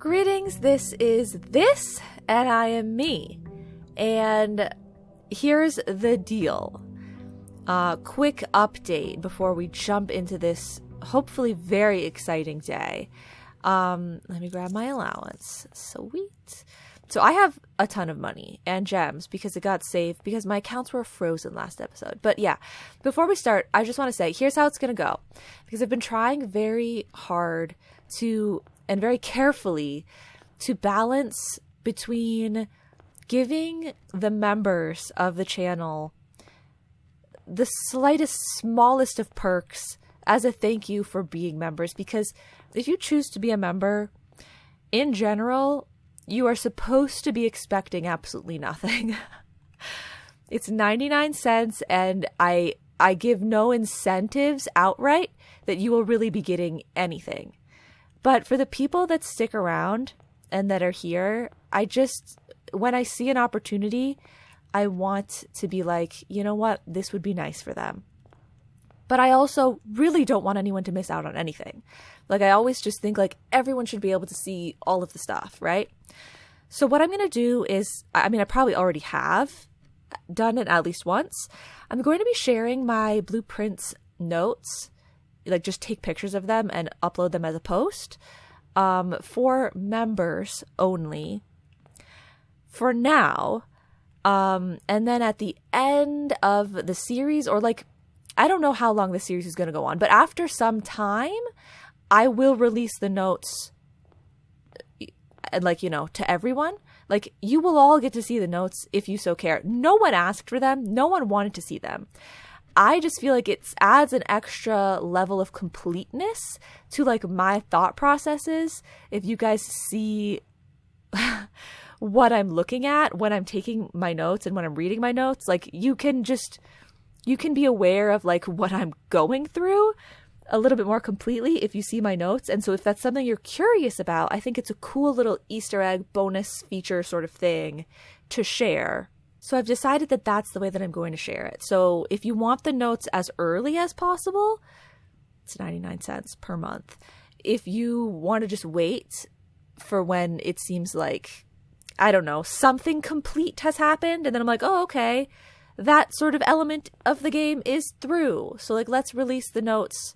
Greetings, this is This, and I am me. And here's the deal. Quick update before we jump into this hopefully very exciting day. Let me grab my allowance. Sweet. So I have a ton of money and gems because it got saved because my accounts were frozen last episode. But yeah, before we start, I just want to say, here's how it's going to go. Because I've been trying very hard and very carefully to balance between giving the members of the channel the smallest of perks as a thank you for being members. Because if you choose to be a member, in general, you are supposed to be expecting absolutely nothing. It's 99 cents, and I give no incentives outright that you will really be getting anything. But for the people that stick around and that are here, when I see an opportunity, I want to be like, you know what, this would be nice for them. But I also really don't want anyone to miss out on anything. Like, I always just think like everyone should be able to see all of the stuff, right? So what I'm going to do is, I probably already have done it at least once. I'm going to be sharing my blueprints notes, like just take pictures of them and upload them as a post, for members only for now. And then at the end of the series, or like, I don't know how long the series is going to go on, but after some time, I will release the notes, like, to everyone. Like, you will all get to see the notes if you so care. No one asked for them. No one wanted to see them. I just feel like it adds an extra level of completeness to like my thought processes. If you guys see what I'm looking at when I'm taking my notes and when I'm reading my notes, like you can be aware of like what I'm going through a little bit more completely if you see my notes. And so if that's something you're curious about, I think it's a cool little Easter egg bonus feature sort of thing to share. So I've decided that that's the way that I'm going to share it. So if you want the notes as early as possible, it's 99 cents per month. If you want to just wait for when it seems like, I don't know, something complete has happened, and then I'm like, oh, okay, that sort of element of the game is through. So like, let's release the notes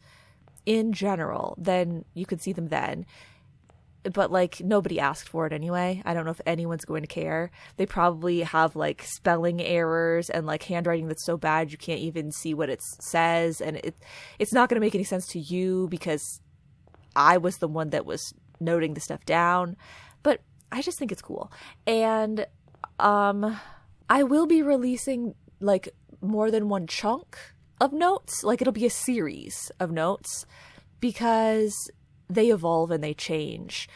in general, then you can see them then. But like, nobody asked for it anyway. I don't know if anyone's going to care. They probably have like spelling errors and like handwriting that's so bad you can't even see what it says, and it's not going to make any sense to you because I was the one that was noting the stuff down. But I just think it's cool. And I will be releasing like more than one chunk of notes. Like, it'll be a series of notes because they evolve and they change.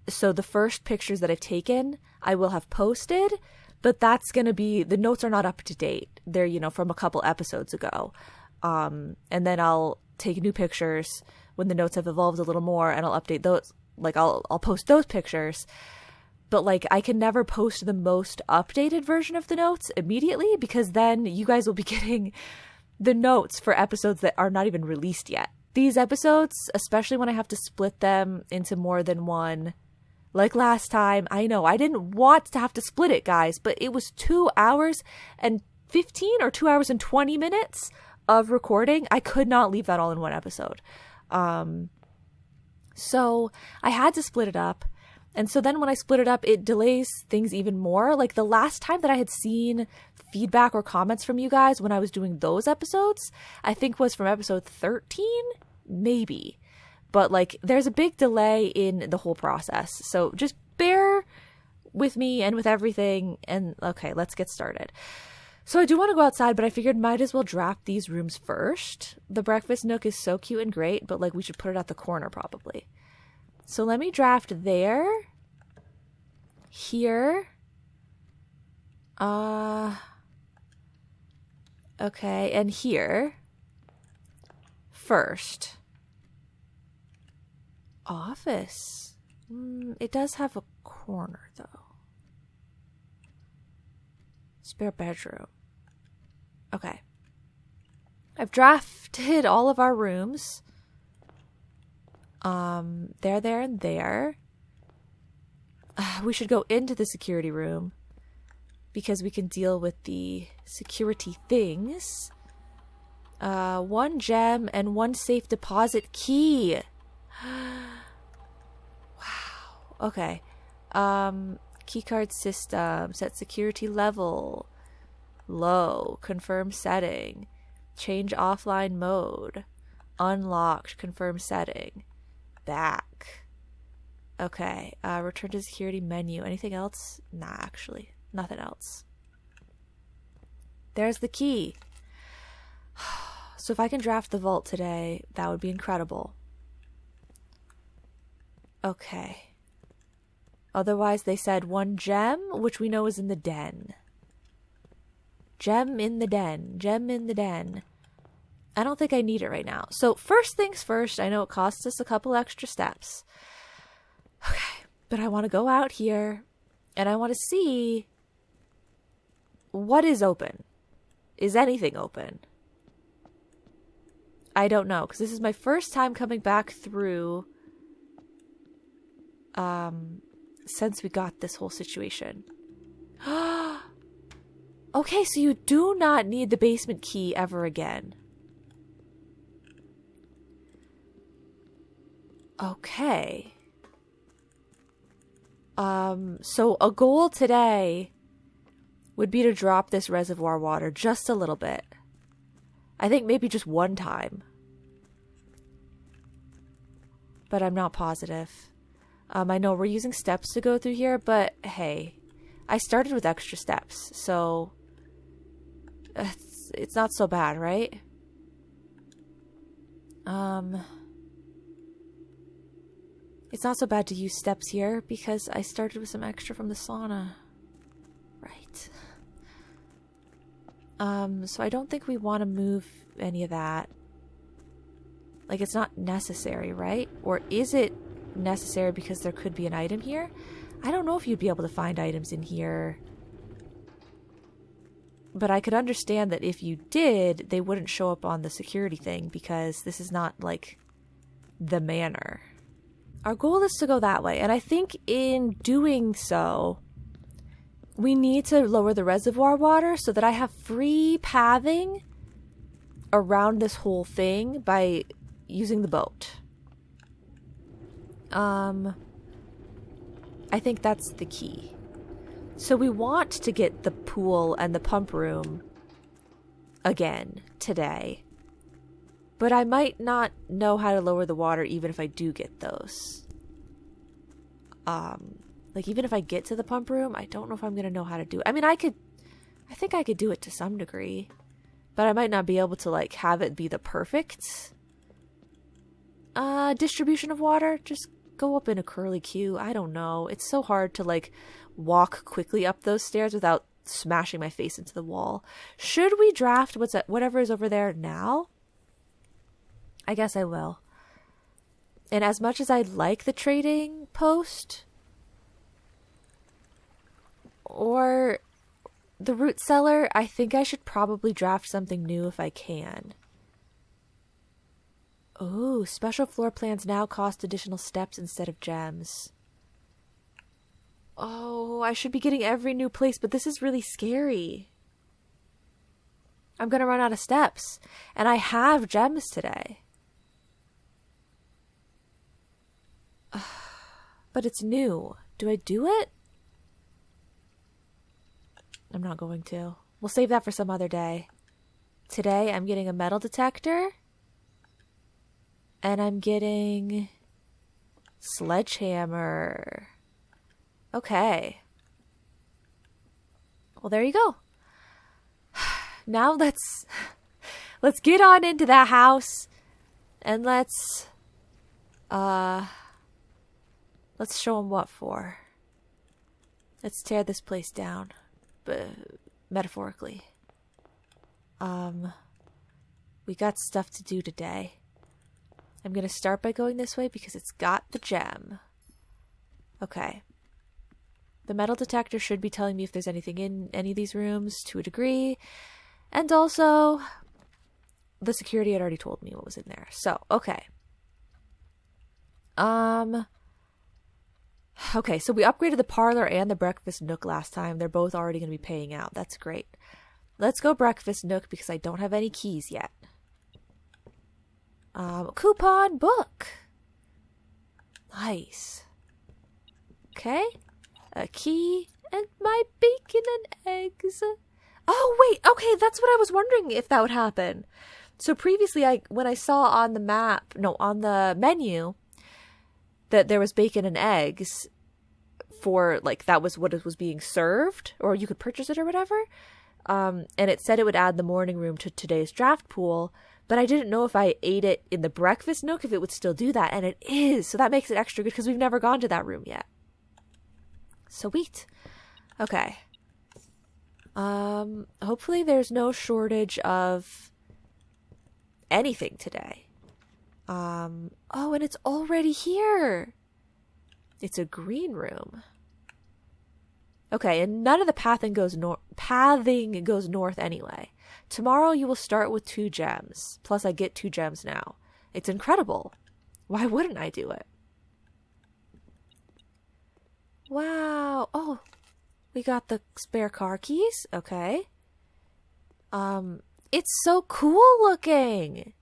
So the first pictures that I've taken, I will have posted, but that's going to be, the notes are not up to date. They're, from a couple episodes ago. And then I'll take new pictures when the notes have evolved a little more, and I'll update those. Like, I'll post those pictures. But like, I can never post the most updated version of the notes immediately, because then you guys will be getting the notes for episodes that are not even released yet. These episodes, especially when I have to split them into more than one, like last time, I know I didn't want to have to split it, guys, but it was 2 hours and 15 or 2 hours and 20 minutes of recording. I could not leave that all in one episode. So I had to split it up. And so then when I split it up, it delays things even more. Like, the last time that I had seen feedback or comments from you guys when I was doing those episodes, I think was from episode 13, maybe. But like, there's a big delay in the whole process. So just bear with me and with everything. And okay, let's get started. So I do want to go outside, but I figured might as well draft these rooms first. The breakfast nook is so cute and great, but like, we should put it at the corner probably. So let me draft there, here, okay, and here first. Office. It does have a corner though. Spare bedroom. Okay. I've drafted all of our rooms. There, and there. we should go into the security room because we can deal with the security things. 1 gem and 1 safe deposit key. Wow. Okay. Keycard system. Set security level. Low. Confirm setting. Change offline mode. Unlocked. Confirm setting. Back. Okay. Return to security menu. Anything else? Nah, actually. Nothing else. There's the key. So if I can draft the vault today, that would be incredible. Okay. Otherwise, they said 1 gem, which we know is in the den. Gem in the den. Gem in the den. I don't think I need it right now. So first things first, I know it costs us a couple extra steps. Okay. But I want to go out here and I want to see what is open. Is anything open? I don't know, because this is my first time coming back through since we got this whole situation. Okay, so you do not need the basement key ever again. Okay. So a goal today would be to drop this reservoir water just a little bit. I think maybe just 1 time. But I'm not positive. I know we're using steps to go through here, but hey, I started with extra steps, so it's not so bad, right? It's not so bad to use steps here because I started with some extra from the sauna. Right. So I don't think we want to move any of that. Like, it's not necessary, right? Or is it necessary because there could be an item here? I don't know if you'd be able to find items in here. But I could understand that if you did, they wouldn't show up on the security thing because this is not, like, the manor. Our goal is to go that way. And I think in doing so, we need to lower the reservoir water so that I have free pathing around this whole thing by using the boat. I think that's the key. So we want to get the pool and the pump room again today. But I might not know how to lower the water even if I do get those. Like, even if I get to the pump room, I don't know if I'm going to know how to do it. I mean, I think I could do it to some degree. But I might not be able to, like, have it be the perfect distribution of water. Just go up in a curly queue. I don't know. It's so hard to, like, walk quickly up those stairs without smashing my face into the wall. Should we draft whatever is over there now? I guess I will. And as much as I like the trading post or the root cellar, I think I should probably draft something new if I can. Oh, special floor plans now cost additional steps instead of gems. Oh, I should be getting every new place, but this is really scary. I'm gonna run out of steps. And I have gems today. But it's new. Do I do it? I'm not going to. We'll save that for some other day. Today, I'm getting a metal detector. And I'm getting sledgehammer. Okay. Well, there you go. Now let's get on into that house and let's show them what for. Let's tear this place down, but metaphorically. We got stuff to do today. I'm going to start by going this way because it's got the gem. Okay. The metal detector should be telling me if there's anything in any of these rooms to a degree. And also, the security had already told me what was in there. So, okay. Okay, so we upgraded the parlor and the breakfast nook last time. They're both already going to be paying out. That's great. Let's go breakfast nook because I don't have any keys yet. Coupon book. Nice. Okay. A key and my bacon and eggs. Oh, wait. Okay, that's what I was wondering if that would happen. So previously, when I saw on the menu that there was bacon and eggs for, like, that was what it was being served, or you could purchase it or whatever. And it said it would add the morning room to today's draft pool, but I didn't know if I ate it in the breakfast nook, if it would still do that, and it is. So that makes it extra good because we've never gone to that room yet. Sweet. Okay. Hopefully there's no shortage of anything today. Oh, and it's already here. It's a green room. Okay, and none of the pathing goes north anyway. Tomorrow you will start with 2 gems. Plus I get 2 gems now. It's incredible. Why wouldn't I do it? Wow. Oh, we got the spare car keys. Okay. It's so cool looking.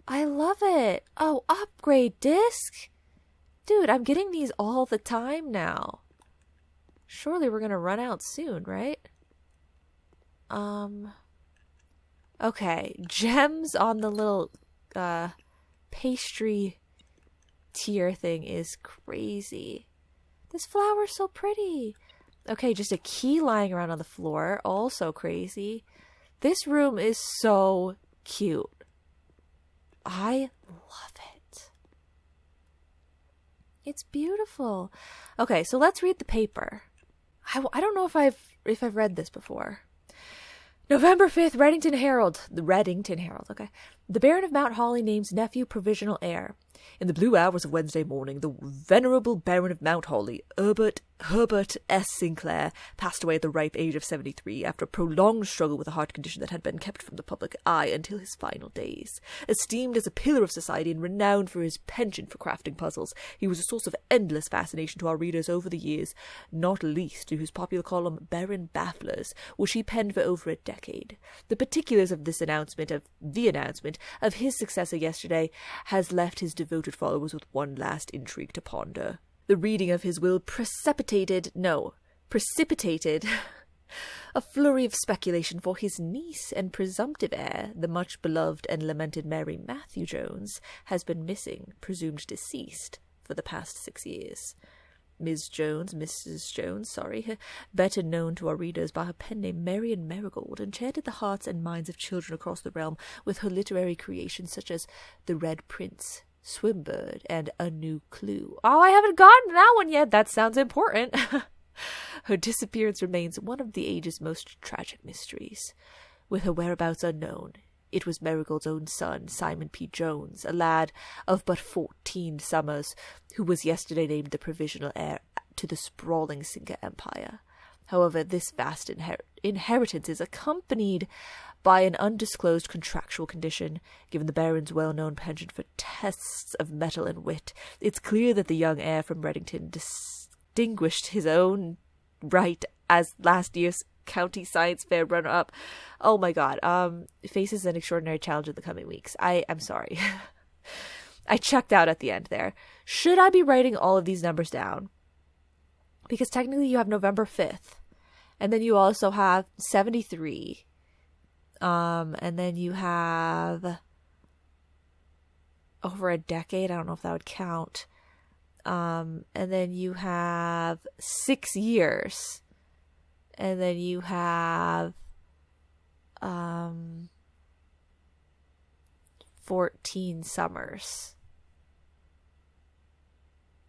I love it. Oh, upgrade disc. Dude, I'm getting these all the time now. Surely we're gonna run out soon, right? Okay. Gems on the little, pastry tier thing is crazy. This flower's so pretty. Okay, just a key lying around on the floor. Also crazy. This room is so cute. I love it. It's beautiful. Okay, so let's read the paper. I don't know if I've read this before. November 5th, Reddington Herald. The Reddington Herald, okay. The Baron of Mount Holly names nephew provisional heir. In the blue hours of Wednesday morning, the venerable Baron of Mount Holly, Herbert S. Sinclair, passed away at the ripe age of 73 after a prolonged struggle with a heart condition that had been kept from the public eye until his final days. Esteemed as a pillar of society and renowned for his penchant for crafting puzzles, he was a source of endless fascination to our readers over the years, not least to his popular column Baron Bafflers, which he penned for over a decade. The particulars of the announcement of his successor yesterday has left his devoted followers with one last intrigue to ponder. The reading of his will precipitated a flurry of speculation, for his niece and presumptive heir, the much beloved and lamented Mary Matthew Jones, has been missing, presumed deceased, for the past 6 years. Mrs. Jones, better known to our readers by her pen name Marian Marigold, enchanted the hearts and minds of children across the realm with her literary creations such as The Red Prince, Swimbird, and A New Clue. Oh, I haven't gotten that one yet. That sounds important. Her disappearance remains one of the age's most tragic mysteries. With her whereabouts unknown, it was Marigold's own son, Simon P. Jones, a lad of but 14 summers, who was yesterday named the provisional heir to the sprawling Cinca Empire. However, this vast inheritance is accompanied by an undisclosed contractual condition. Given the Baron's well-known penchant for tests of mettle and wit, it's clear that the young heir from Reddington distinguished his own right as last year's County Science Fair runner-up. Oh my god, faces an extraordinary challenge in the coming weeks. I'm sorry. I checked out at the end there. Should I be writing all of these numbers down? Because technically you have November 5th. And then you also have 73. And then you have over a decade. I don't know if that would count. And then you have 6 years. And then you have 14 summers.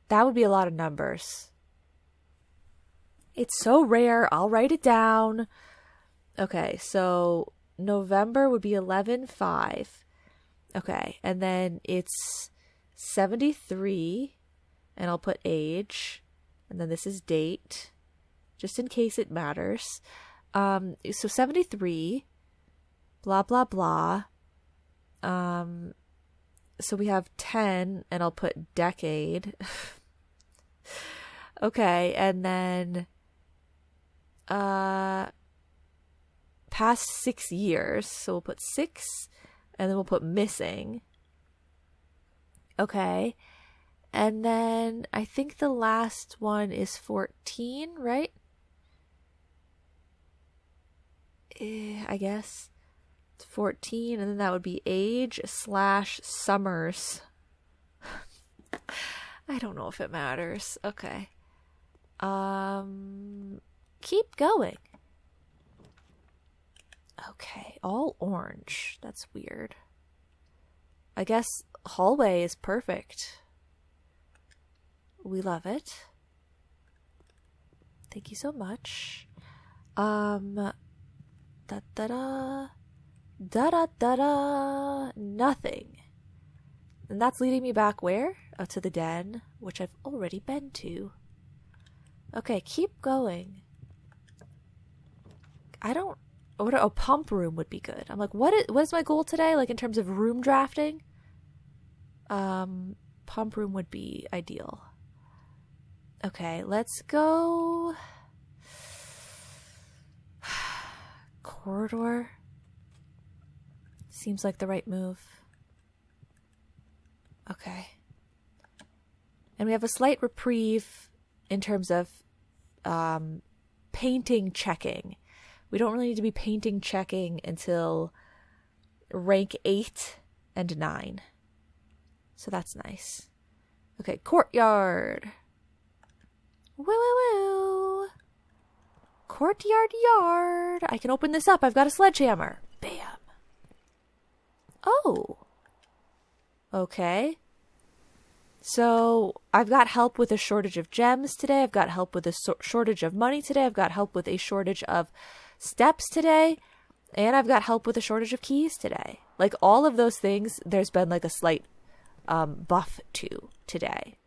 That would be a lot of numbers. It's so rare. I'll write it down. Okay, so November would be 11/5. Okay, and then it's 73, and I'll put age, and then this is date, just in case it matters. So 73, blah, blah, blah. So we have 10, and I'll put decade. Okay, and then past 6 years. So we'll put 6 and then we'll put missing. Okay. And then I think the last one is 14, right? I guess. It's 14, and then that would be age/summers. I don't know if it matters. Okay. Keep going. Okay, all orange. That's weird. I guess hallway is perfect. We love it. Thank you so much. Nothing. And that's leading me back where? Oh, to the den, which I've already been to. Okay, keep going. A pump room would be good. I'm like, what is my goal today? Like in terms of room drafting? Pump room would be ideal. Okay, let's go. Corridor. Seems like the right move. Okay. And we have a slight reprieve in terms of painting checking. We don't really need to be painting checking until rank 8 and 9. So that's nice. Okay, courtyard. Woo woo woo. Courtyard yard. I can open this up. I've got a sledgehammer. Bam. Oh. Okay. So I've got help with a shortage of gems today. I've got help with a shortage of money today. I've got help with a shortage of steps today. And I've got help with a shortage of keys today. Like all of those things, there's been like a slight buff to today.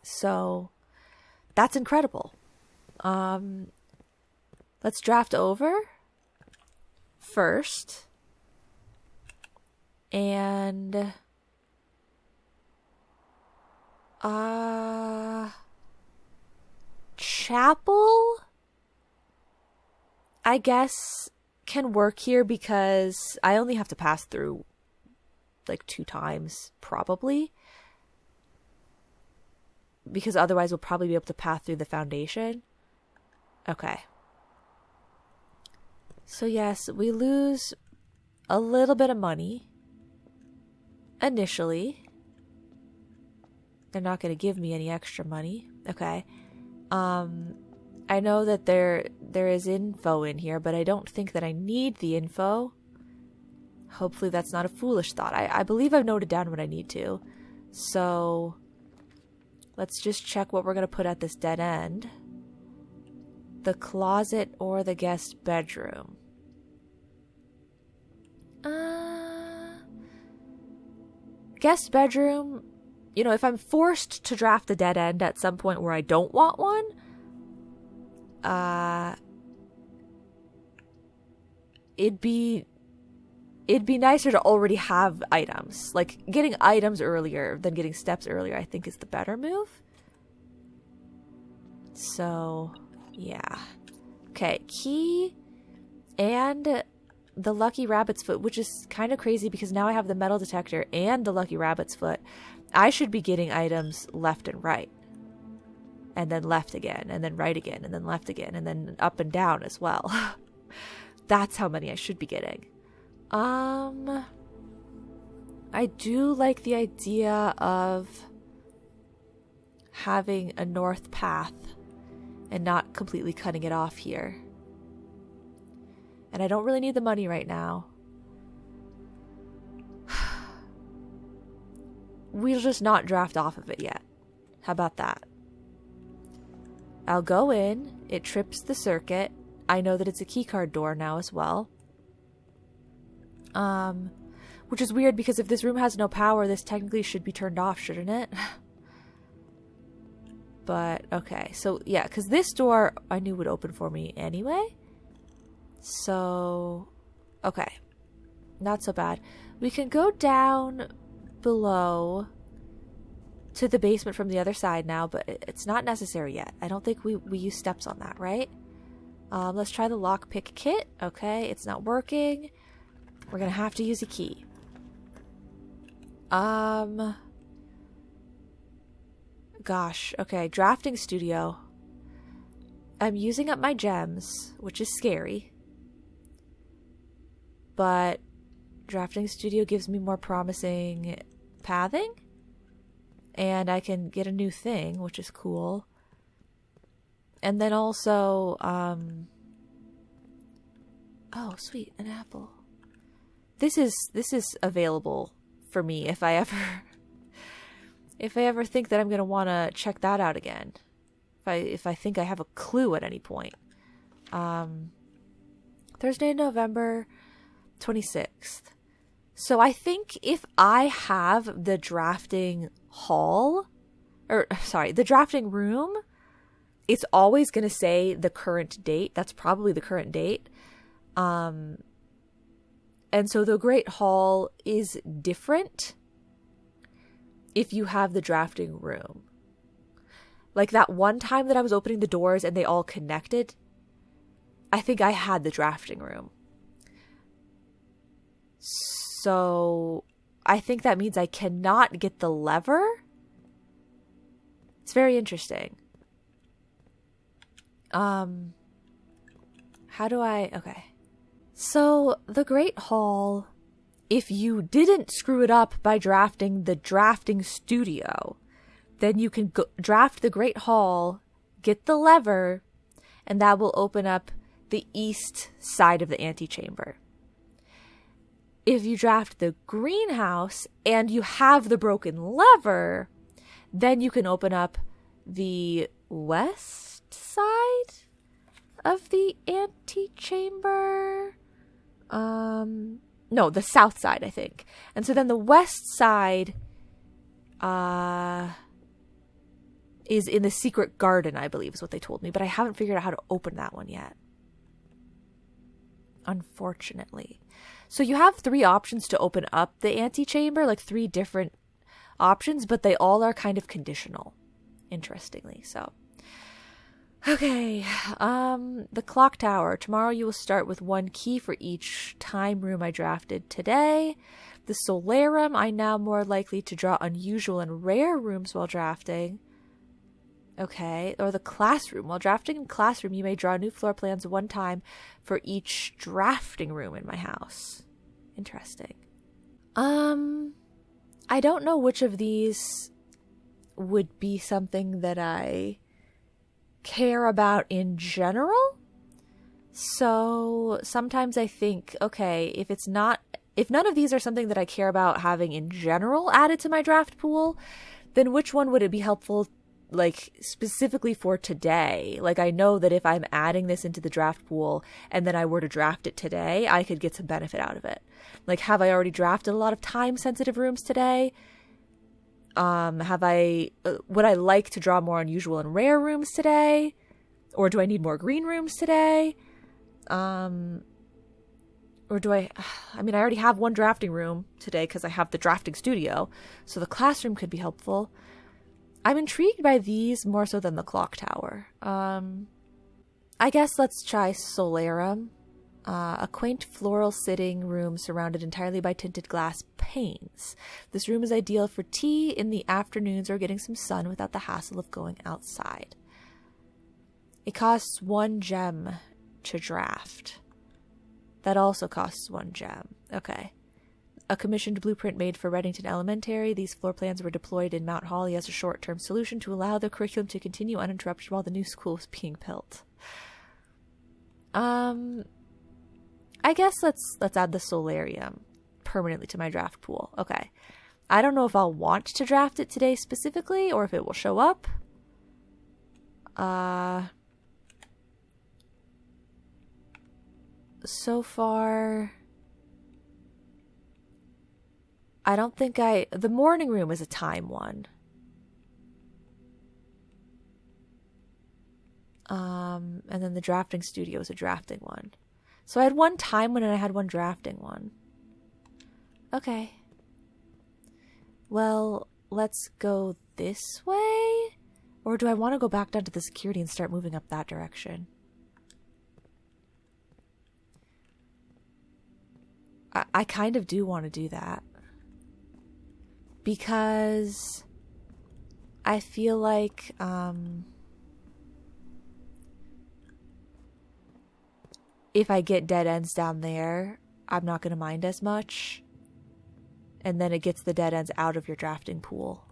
So that's incredible. Let's draft over first. And chapel, I guess, can work here because I only have to pass through like 2 times probably, because otherwise we'll probably be able to pass through the foundation. Okay. So yes, we lose a little bit of money initially. They're not going to give me any extra money. Okay. I know that there is info in here, but I don't think that I need the info. Hopefully that's not a foolish thought. I believe I've noted down what I need to. So let's just check what we're going to put at this dead end. The closet or the guest bedroom. Guest bedroom, you know, if I'm forced to draft a dead end at some point where I don't want one, it'd be nicer to already have items. Like, getting items earlier than getting steps earlier, I think, is the better move. So, yeah. Okay, key and the lucky rabbit's foot, which is kind of crazy because now I have the metal detector and the lucky rabbit's foot. I should be getting items left and right. And then left again, and then right again, and then left again, and then up and down as well. That's how many I should be getting. I do like the idea of having a north path and not completely cutting it off here. And I don't really need the money right now. We'll just not draft off of it yet. How about that? I'll go in. It trips the circuit. I know that it's a keycard door now as well. Which is weird because if this room has no power, this technically should be turned off, shouldn't it? But, okay. So, yeah, because this door I knew would open for me anyway. So, okay. Not so bad. We can go down below to the basement from the other side now, but it's not necessary yet. I don't think we use steps on that, right? Let's try the lockpick kit. Okay, it's not working. We're gonna have to use a key. Gosh, okay, drafting studio. I'm using up my gems, which is scary. But drafting studio gives me more promising pathing. And I can get a new thing, which is cool. And then also, oh, sweet, an apple. This is available for me if I ever think that I'm gonna want to check that out again. If I think I have a clue at any point. Thursday, November 26th. So I think if I have the drafting the drafting room, it's always going to say the current date. That's probably the current date. And so the Great Hall is different if you have the drafting room. Like that one time that I was opening the doors and they all connected, I think I had the drafting room. So I think that means I cannot get the lever. It's very interesting. Okay. So the Great Hall, if you didn't screw it up by drafting the drafting studio, then you can draft the Great Hall, get the lever, and that will open up the east side of the antechamber. If you draft the greenhouse and you have the broken lever, then you can open up the west side of the antechamber. No, the south side, I think. And so then the west side is in the secret garden, I believe is what they told me. But I haven't figured out how to open that one yet, unfortunately. So you have 3 options to open up the antechamber, like 3 different options, but they all are kind of conditional, interestingly. So, okay, the clock tower. Tomorrow you will start with 1 key for each time room I drafted today. The solarium, I now more likely to draw unusual and rare rooms while drafting. Okay, or the classroom. While drafting in classroom, you may draw new floor plans 1 time for each drafting room in my house. Interesting. I don't know which of these would be something that I care about in general. So sometimes I think, okay, if none of these are something that I care about having in general added to my draft pool, then which one would it be helpful, like, specifically for today? Like, I know that if I'm adding this into the draft pool and then I were to draft it today, I could get some benefit out of it. Like, have I already drafted a lot of time-sensitive rooms today? Would I like to draw more unusual and rare rooms today? Or do I need more green rooms today? Or do I already have 1 drafting room today because I have the drafting studio, so the classroom could be helpful. I'm intrigued by these more so than the clock tower. I guess let's try solarium. A quaint floral sitting room surrounded entirely by tinted glass panes. This room is ideal for tea in the afternoons or getting some sun without the hassle of going outside. It costs 1 gem to draft. That also costs 1 gem. Okay. A commissioned blueprint made for Reddington Elementary. These floor plans were deployed in Mount Holly as a short-term solution to allow the curriculum to continue uninterrupted while the new school was being built. I guess let's add the solarium permanently to my draft pool. Okay. I don't know if I'll want to draft it today specifically or if it will show up. So far, I don't think the morning room is a time one. And then the drafting studio is a drafting one. So I had 1 time one and I had 1 drafting one. Okay. Well, let's go this way. Or do I want to go back down to the security and start moving up that direction? I kind of do want to do that. Because I feel like if I get dead ends down there, I'm not going to mind as much. And then it gets the dead ends out of your drafting pool.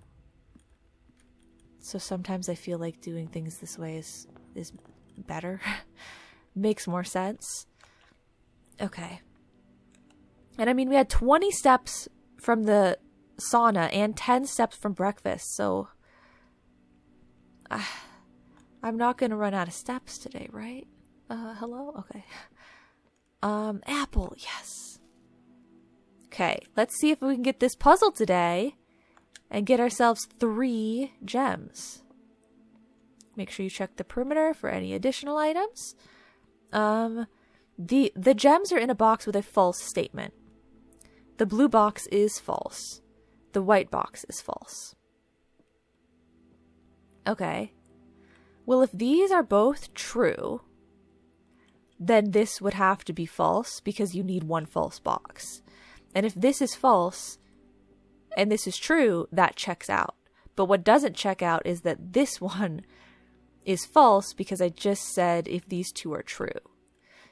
So sometimes I feel like doing things this way is better. Makes more sense. Okay. And I mean, we had 20 steps from the sauna and 10 steps from breakfast. So I'm not going to run out of steps today, right? Hello? Okay. Apple, yes. Okay, let's see if we can get this puzzle today and get ourselves 3 gems. Make sure you check the perimeter for any additional items. The gems are in a box with a false statement. The blue box is false. The white box is false. Okay. Well, if these are both true, then this would have to be false because you need 1 false box. And if this is false and this is true, that checks out. But what doesn't check out is that this one is false because I just said if these 2 are true.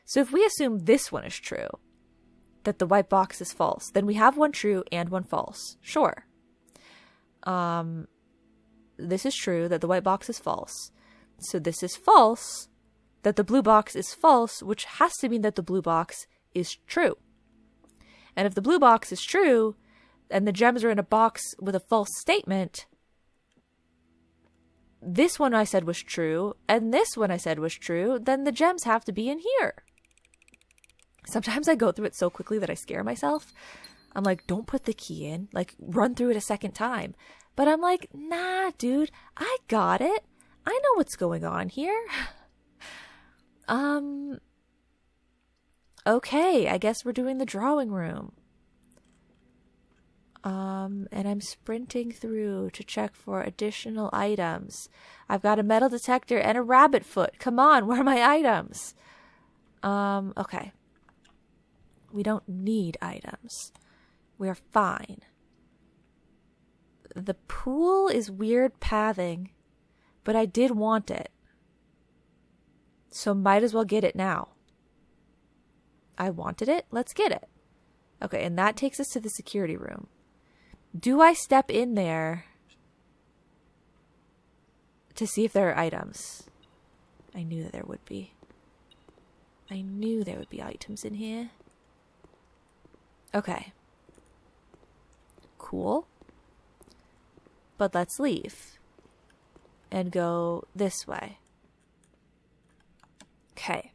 So if we assume this one is true, that the white box is false, then we have 1 true and 1 false. Sure. This is true, that the white box is false. So this is false, that the blue box is false, which has to mean that the blue box is true. And if the blue box is true, and the gems are in a box with a false statement, this one I said was true, and this one I said was true, then the gems have to be in here. Sometimes I go through it so quickly that I scare myself. I'm like, don't put the key in. Like, run through it a second time. But I'm like, nah, dude, I got it. I know what's going on here. Okay, I guess we're doing the drawing room. And I'm sprinting through to check for additional items. I've got a metal detector and a rabbit foot. Come on, where are my items? Okay. We don't need items. We're fine. The pool is weird pathing, but I did want it. So might as well get it now. I wanted it. Let's get it. Okay, and that takes us to the security room. Do I step in there to see if there are items? I knew that there would be. I knew there would be items in here. Okay. Cool. But let's leave and go this way. Okay.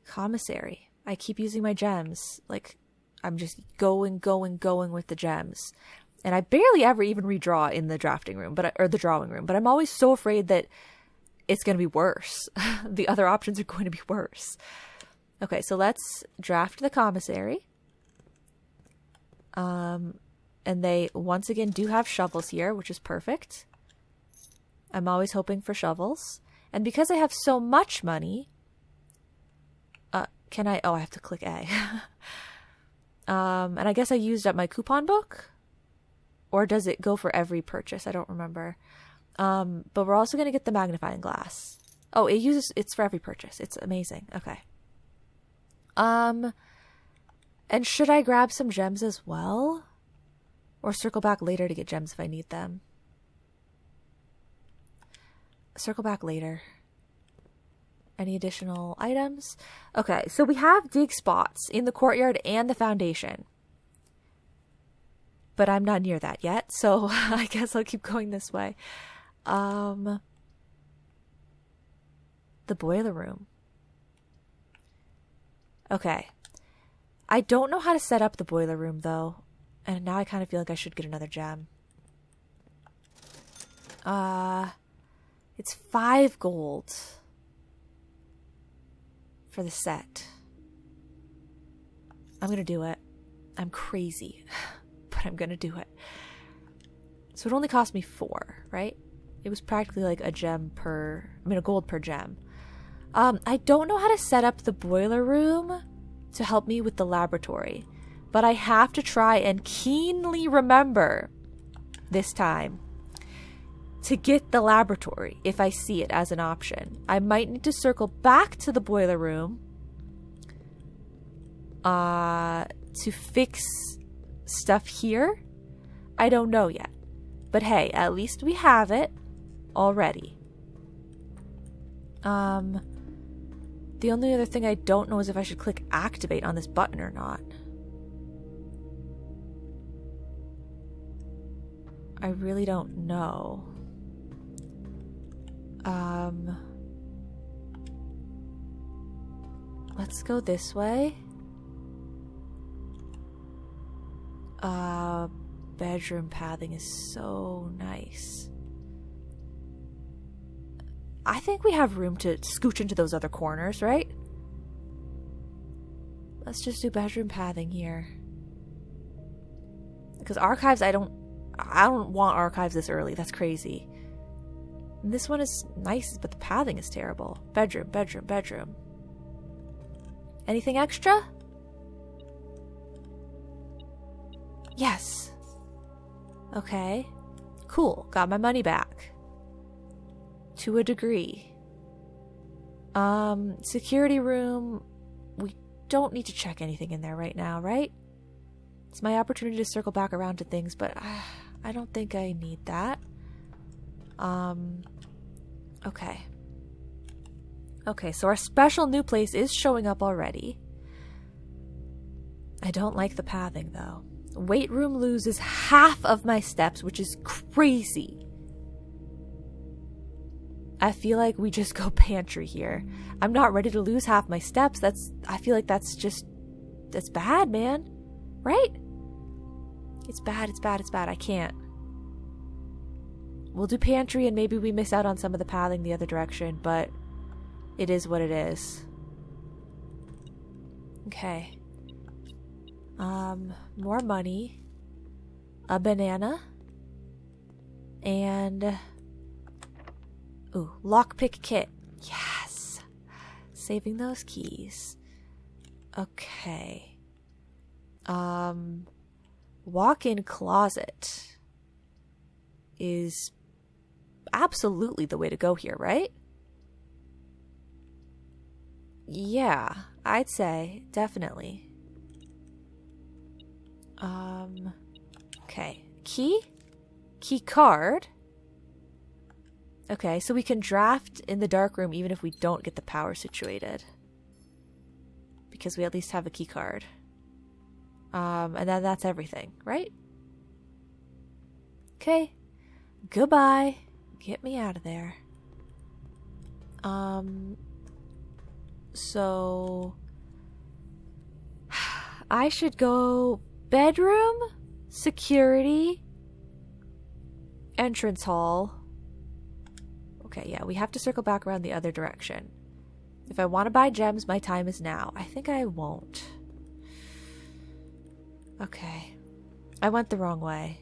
Commissary. I keep using my gems. Like, I'm just going with the gems. And I barely ever even redraw in the drafting room, or the drawing room. But I'm always so afraid that it's going to be worse. The other options are going to be worse. Okay, so let's draft the commissary. And they, once again, do have shovels here, which is perfect. I'm always hoping for shovels. And because I have so much money... can I... Oh, I have to click A. And I guess I used up my coupon book? Or does it go for every purchase? I don't remember. But we're also going to get the magnifying glass. Oh, it's for every purchase. It's amazing. Okay. And should I grab some gems as well? Or circle back later to get gems if I need them? Circle back later. Any additional items? Okay, so we have dig spots in the courtyard and the foundation. But I'm not near that yet, so I guess I'll keep going this way. The boiler room. Okay. I don't know how to set up the boiler room, though. And now I kind of feel like I should get another gem. It's 5 gold for the set. I'm gonna do it. I'm crazy, but I'm gonna do it. So it only cost me 4, right? It was practically like a gold per gem. I don't know how to set up the boiler room to help me with the laboratory, but I have to try and keenly remember this time to get the laboratory if I see it as an option. I might need to circle back to the boiler room to fix stuff here. I don't know yet. But hey, at least we have it already. The only other thing I don't know is if I should click activate on this button or not. I really don't know. Let's go this way. Bedroom pathing is so nice. I think we have room to scooch into those other corners, right? Let's just do bedroom pathing here. Because archives, I don't want archives this early. That's crazy. And this one is nice, but the pathing is terrible. Bedroom, bedroom, bedroom. Anything extra? Yes. Okay. Cool. Got my money back. To a degree. Security room. We don't need to check anything in there right now, right? It's my opportunity to circle back around to things, but I don't think I need that. Okay. Okay, so our special new place is showing up already. I don't like the pathing, though. Weight room loses half of my steps, which is crazy. I feel like we just go pantry here. I'm not ready to lose half my steps. I feel like that's bad, man. Right? It's bad, it's bad, it's bad. I can't. We'll do pantry and maybe we miss out on some of the pathing the other direction, but it is what it is. Okay. More money. A banana. And... ooh, lockpick kit. Yes! Saving those keys. Okay. Walk-in closet is absolutely the way to go here, right? Yeah, I'd say definitely. Okay. Key card. Okay, so we can draft in the dark room even if we don't get the power situated. Because we at least have a key card. And then that's everything, right? Okay. Goodbye. Get me out of there. So I should go bedroom, security, entrance hall. Okay, yeah, we have to circle back around the other direction. If I want to buy gems, my time is now. I think I won't. Okay. I went the wrong way.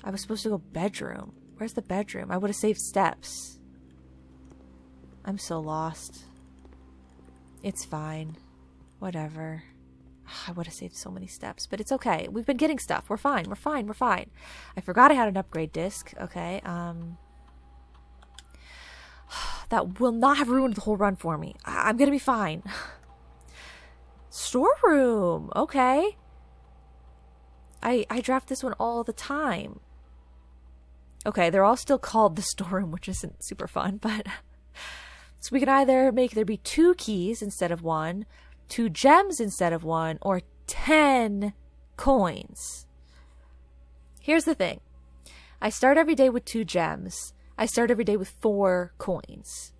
I was supposed to go bedroom. Where's the bedroom? I would have saved steps. I'm so lost. It's fine. Whatever. I would have saved so many steps, but it's okay. We've been getting stuff. We're fine. We're fine. We're fine. I forgot I had an upgrade disc. Okay. That will not have ruined the whole run for me. I'm gonna be fine. Storeroom. Okay. I draft this one all the time. Okay, they're all still called the storeroom, which isn't super fun, but... So we can either make there be 2 keys instead of 1, 2 gems instead of 1, or 10 coins. Here's the thing. I start every day with 2 gems. I start every day with 4 coins.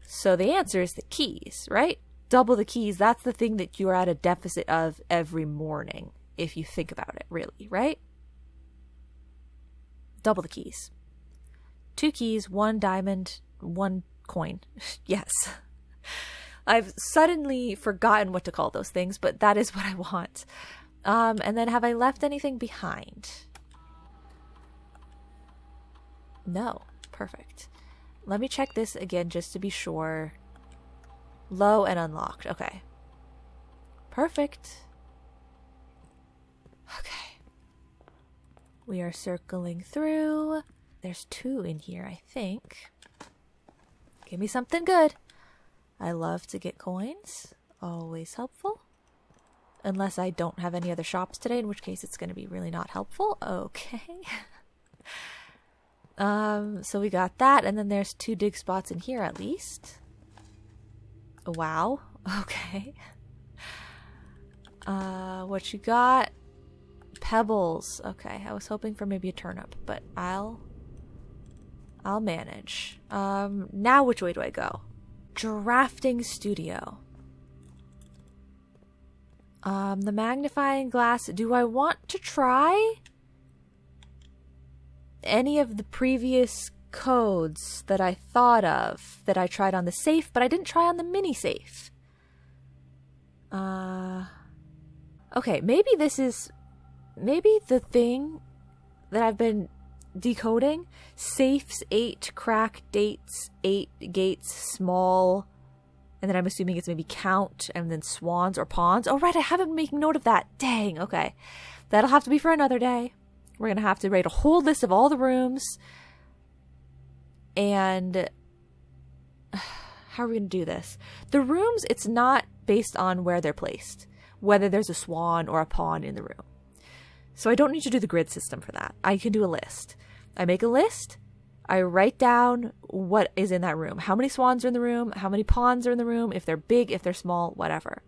So the answer is the keys, right? Double the keys. That's the thing that you're at a deficit of every morning, if you think about it, really, right? Double the keys. 2 keys, 1 diamond, 1 coin. Yes. I've suddenly forgotten what to call those things, but that is what I want. And then have I left anything behind? No. Perfect. Let me check this again just to be sure. Low and unlocked. Okay. Perfect. Okay. We are circling through. There's 2 in here, I think. Give me something good. I love to get coins. Always helpful. Unless I don't have any other shops today, in which case it's going to be really not helpful. Okay. So we got that, and then there's 2 dig spots in here at least. Wow. Okay. What you got? Pebbles. Okay, I was hoping for maybe a turnip, but I'll manage. Now which way do I go? Drafting studio. The magnifying glass. Do I want to try any of the previous codes that I thought of that I tried on the safe, but I didn't try on the mini safe? Okay, maybe the thing that I've been decoding. Safes 8, crack dates 8, gates small, and then I'm assuming it's maybe count, and then swans or pawns. Oh right, I haven't been making note of that. Dang, okay. That'll have to be for another day. We're gonna have to write a whole list of all the rooms. And how are we gonna do this? The rooms, it's not based on where they're placed, whether there's a swan or a pawn in the room. So I don't need to do the grid system for that. I can do a list. I make a list. I write down what is in that room. How many swans are in the room? How many pawns are in the room? If they're big, if they're small, whatever.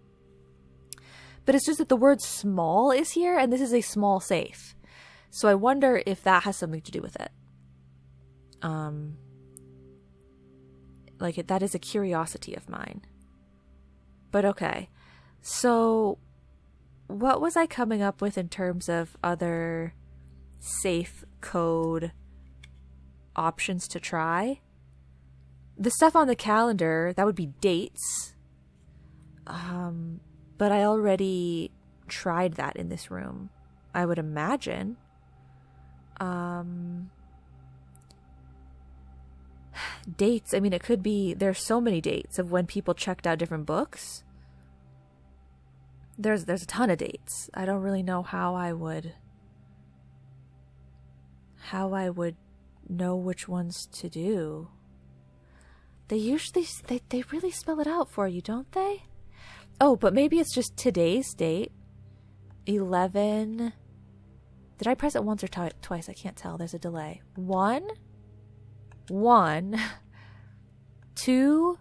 But it's just that the word small is here, and this is a small safe. So I wonder if that has something to do with it. That is a curiosity of mine. But okay. So what was I coming up with in terms of other safe code options to try? The stuff on the calendar, that would be dates. But I already tried that in this room, I would imagine. Dates, I mean, it could be, there's so many dates of when people checked out different books. There's a ton of dates. I don't really know how I would know which ones to do. They usually, they really spell it out for you, don't they? Oh, but maybe it's just today's date. 11. Did I press it once or twice? I can't tell. There's a delay. 1, 2,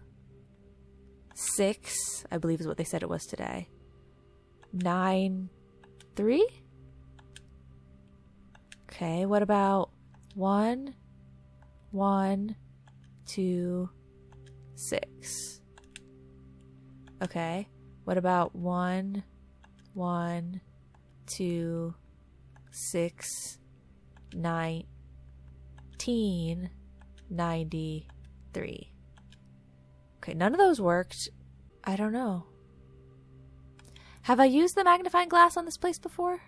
6, I believe is what they said it was today. 9, 3. Okay, what about 1, 2, 6? Okay, what about 1, 2, 6, 1993. Okay, none of those worked. I don't know. Have I used the magnifying glass on this place before?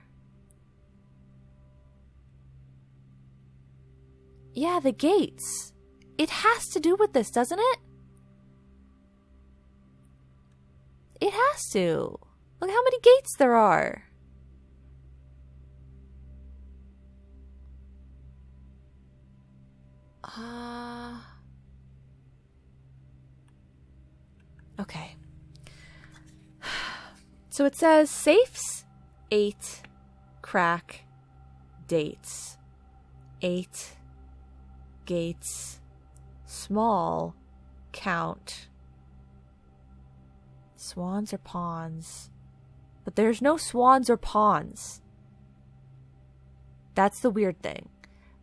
Yeah, the gates. It has to do with this, doesn't it? It has to. Look how many gates there are. Okay. So it says safes 8, crack dates 8, gates small, count, swans or pawns. But there's no swans or pawns. That's the weird thing.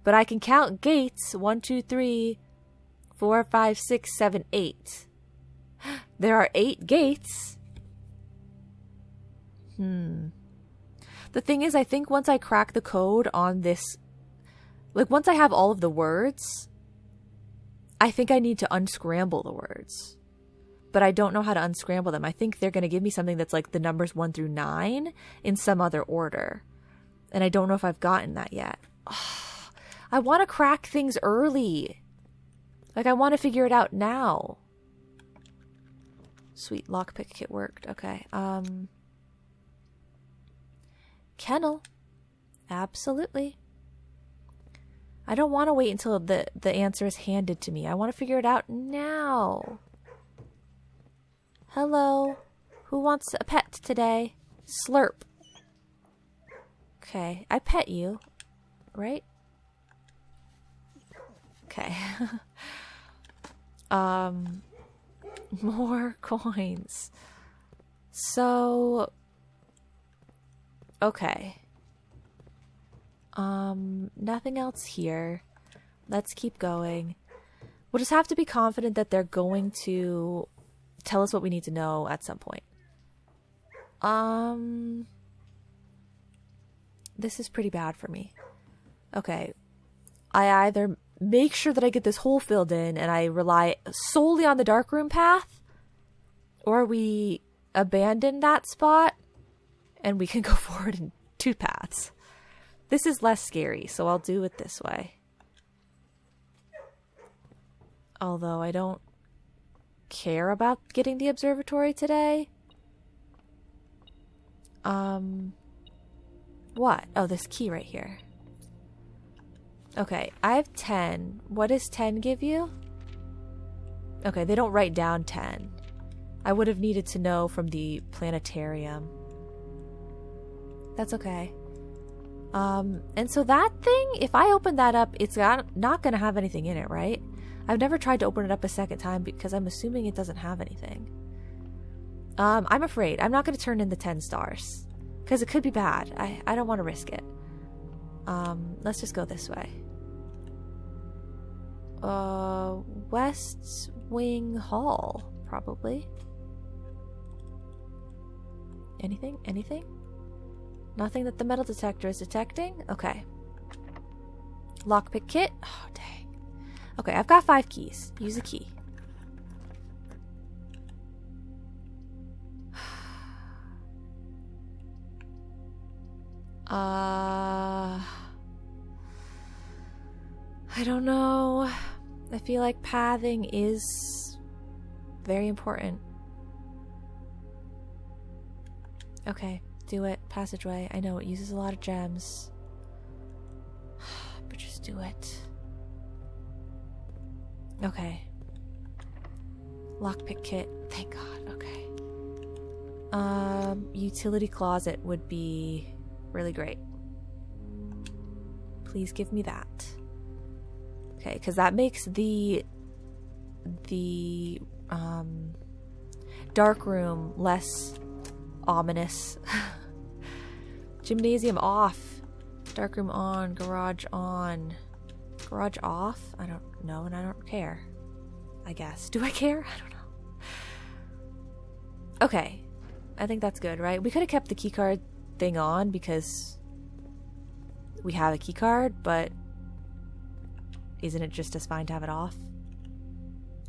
But I can count gates. 1, 2, 3, 4, 5, 6, 7, 8. There are 8 gates. The thing is, I think once I crack the code on this, like once I have all of the words, I think I need to unscramble the words. but I don't know how to unscramble them. I think they're going to give me something that's like the numbers 1 through 9 in some other order. And I don't know if I've gotten that yet. Oh, I want to crack things early. Like, I want to figure it out now. Sweet, lockpick kit worked. Okay. Kennel. Absolutely. I don't want to wait until the answer is handed to me. I want to figure it out now. Hello. Who wants a pet today? Slurp. Okay. I pet you. Right? Okay. More coins. So, okay. Nothing else here. Let's keep going. We'll just have to be confident that they're going to tell us what we need to know at some point. This is pretty bad for me. Okay. I either make sure that I get this hole filled in and I rely solely on the darkroom path, or we abandon that spot and we can go forward in 2 paths. This is less scary, so I'll do it this way. Although I don't care about getting the observatory today. What? Oh, this key right here. Okay, I have 10. What does 10 give you? Okay, they don't write down 10. I would have needed to know from the planetarium. That's okay. And so that thing, if I open that up, it's not going to have anything in it, right? I've never tried to open it up a second time because I'm assuming it doesn't have anything. I'm afraid. I'm not going to turn in the 10 stars because it could be bad. I don't want to risk it. Let's just go this way. West Wing Hall, probably. Anything? Anything? Nothing that the metal detector is detecting? Okay. Lockpick kit? Oh, dang. Okay, I've got 5 keys. Use a key. I don't know. I feel like pathing is very important. Okay. Do it. Passageway. I know it uses a lot of gems. But just do it. Okay. Lockpick kit. Thank God. Okay. Utility closet would be really great. Please give me that. Okay, because that makes the dark room less ominous. Gymnasium off. Darkroom on. Garage on. Garage off? I don't know, and I don't care. I guess. Do I care? I don't know. Okay. I think that's good, right? We could have kept the keycard thing on because we have a keycard, but isn't it just as fine to have it off?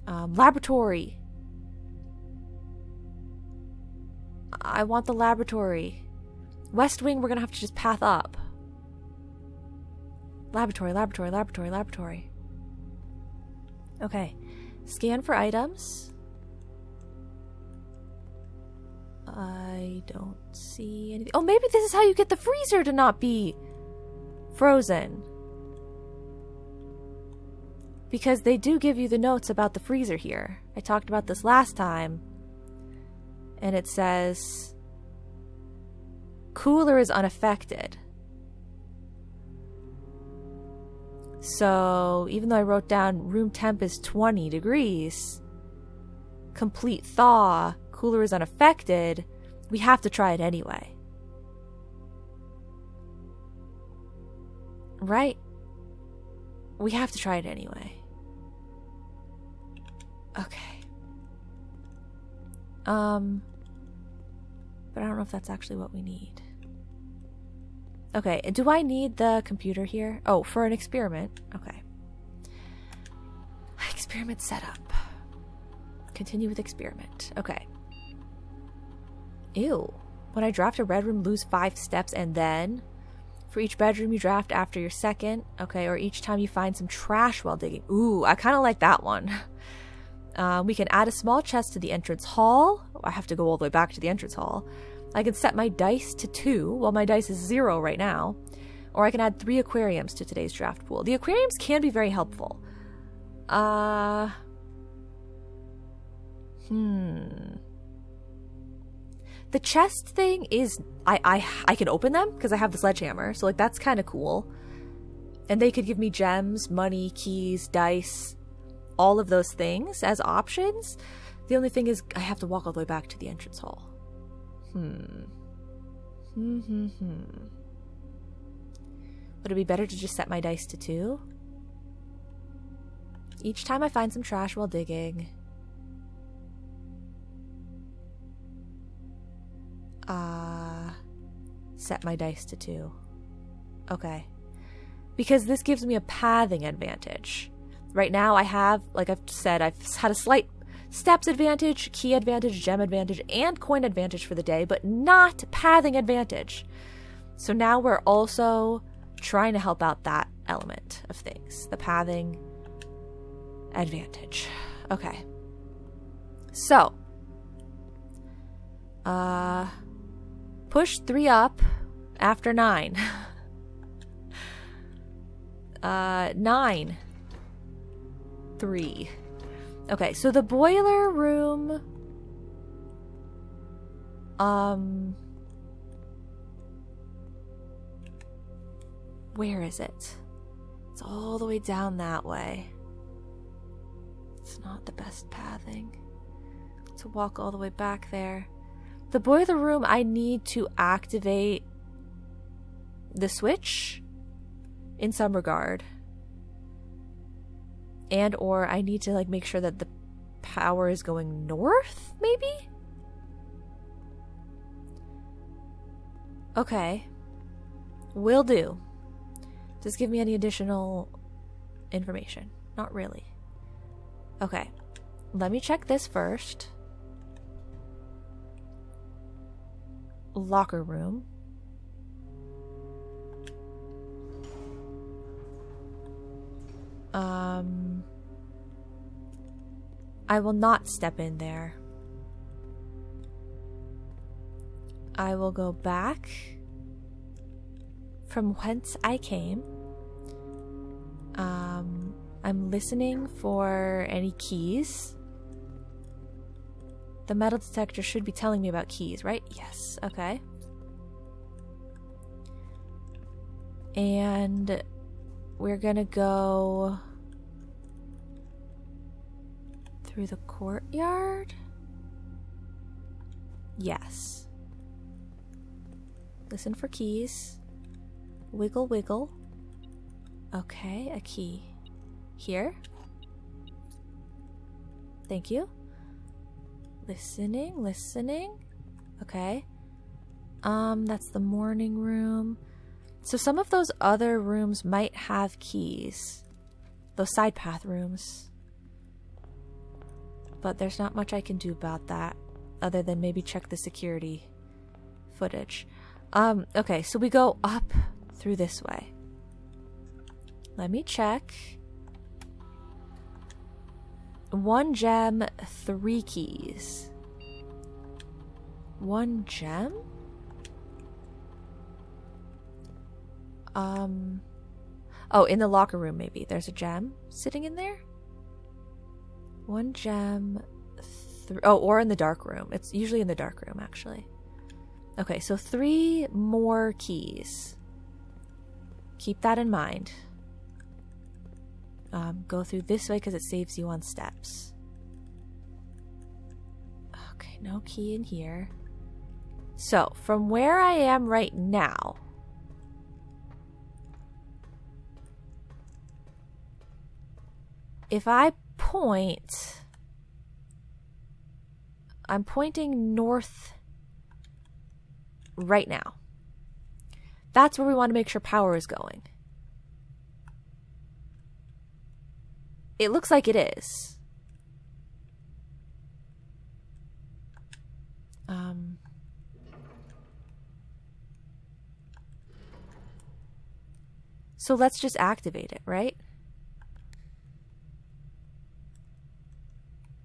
Laboratory. I want the laboratory. West Wing, we're gonna have to just path up. Laboratory, laboratory, laboratory, laboratory. Okay. Scan for items. I don't see anything. Oh, maybe this is how you get the freezer to not be frozen. Because they do give you the notes about the freezer here. I talked about this last time. And it says cooler is unaffected. So even though I wrote down room temp is 20 degrees, complete thaw, cooler is unaffected, we have to try it anyway. Right? We have to try it anyway. Okay. But I don't know if that's actually what we need. Okay, do I need the computer here? Oh, for an experiment. Okay. Experiment setup. Continue with experiment. Okay. Ew. When I draft a red room, lose 5 steps, and then for each bedroom you draft after your second. Okay, or each time you find some trash while digging. Ooh, I kind of like that one. We can add a small chest to the entrance hall. I have to go all the way back to the entrance hall. I can set my dice to 2. Well, my dice is 0 right now. Or I can add 3 aquariums to today's draft pool. The aquariums can be very helpful. The chest thing is, I can open them because I have the sledgehammer. So, like, that's kind of cool. And they could give me gems, money, keys, dice, all of those things as options. The only thing is I have to walk all the way back to the entrance hall. Would it be better to just set my dice to 2? Each time I find some trash while digging. Set my dice to 2. Okay. Because this gives me a pathing advantage. Right now I have, like I've said, I've had a slight steps advantage, key advantage, gem advantage, and coin advantage for the day, but not pathing advantage. So now we're also trying to help out that element of things. The pathing advantage. Okay. So. Push 3 up after 9. 9. 3. Okay, so the boiler room... Where is it? It's all the way down that way. It's not the best pathing. To walk all the way back there. The boiler room, I need to activate the switch in some regard. And or I need to like make sure that the power is going north, maybe? Okay. Will do. Does give me any additional information? Not really. Okay. Let me check this first. Locker room. I will not step in there. I will go back from whence I came. I'm listening for any keys. The metal detector should be telling me about keys, right? Yes. Okay. And we're gonna go through the courtyard? Yes. Listen for keys. Wiggle, wiggle. Okay, a key. Here. Thank you. Listening, listening. Okay. That's the morning room. So some of those other rooms might have keys. Those side path rooms. But there's not much I can do about that. Other than maybe check the security footage. Okay, so we go up through this way. Let me check. 1 gem, 3 keys. 1 gem? Oh, in the locker room maybe. There's a gem sitting in there? 1 gem, oh, or in the dark room. It's usually in the dark room, actually. Okay, so 3 more keys. Keep that in mind. Go through this way because it saves you on steps. Okay, no key in here. So, from where I am right now, if I point, I'm pointing north right now. That's where we want to make sure power is going. It looks like it is. So let's just activate it, right?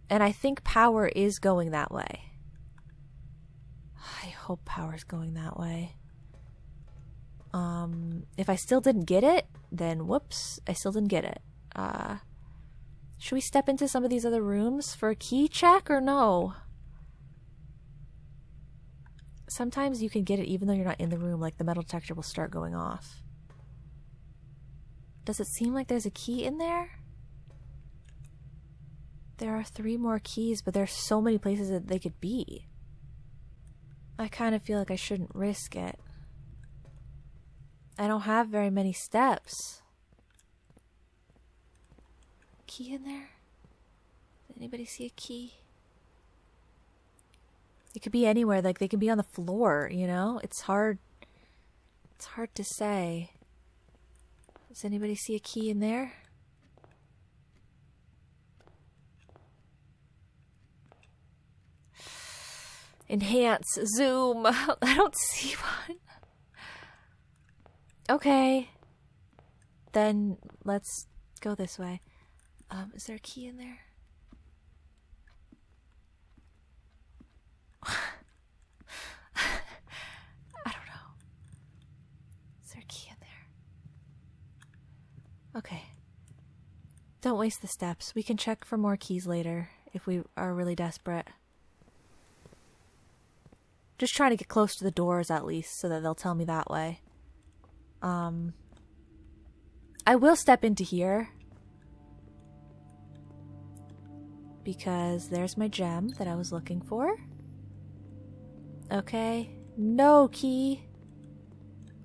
And I think power is going that way. I hope power's going that way. If I still didn't get it, then whoops, I still didn't get it. Should we step into some of these other rooms for a key check or no? Sometimes you can get it even though you're not in the room, like the metal detector will start going off. Does it seem like there's a key in there? There are 3 more keys, but there's so many places that they could be. I kind of feel like I shouldn't risk it. I don't have very many steps. Key in there? Did anybody see a key? It could be anywhere, like they could be on the floor, you know? It's hard to say. Does anybody see a key in there? Enhance, zoom. I don't see one. Okay. Then let's go this way. Is there a key in there? I don't know. Is there a key in there? Okay. Don't waste the steps. We can check for more keys later if we are really desperate. Just trying to get close to the doors at least so that they'll tell me that way. I will step into here because there's my gem that I was looking for. Okay, no key.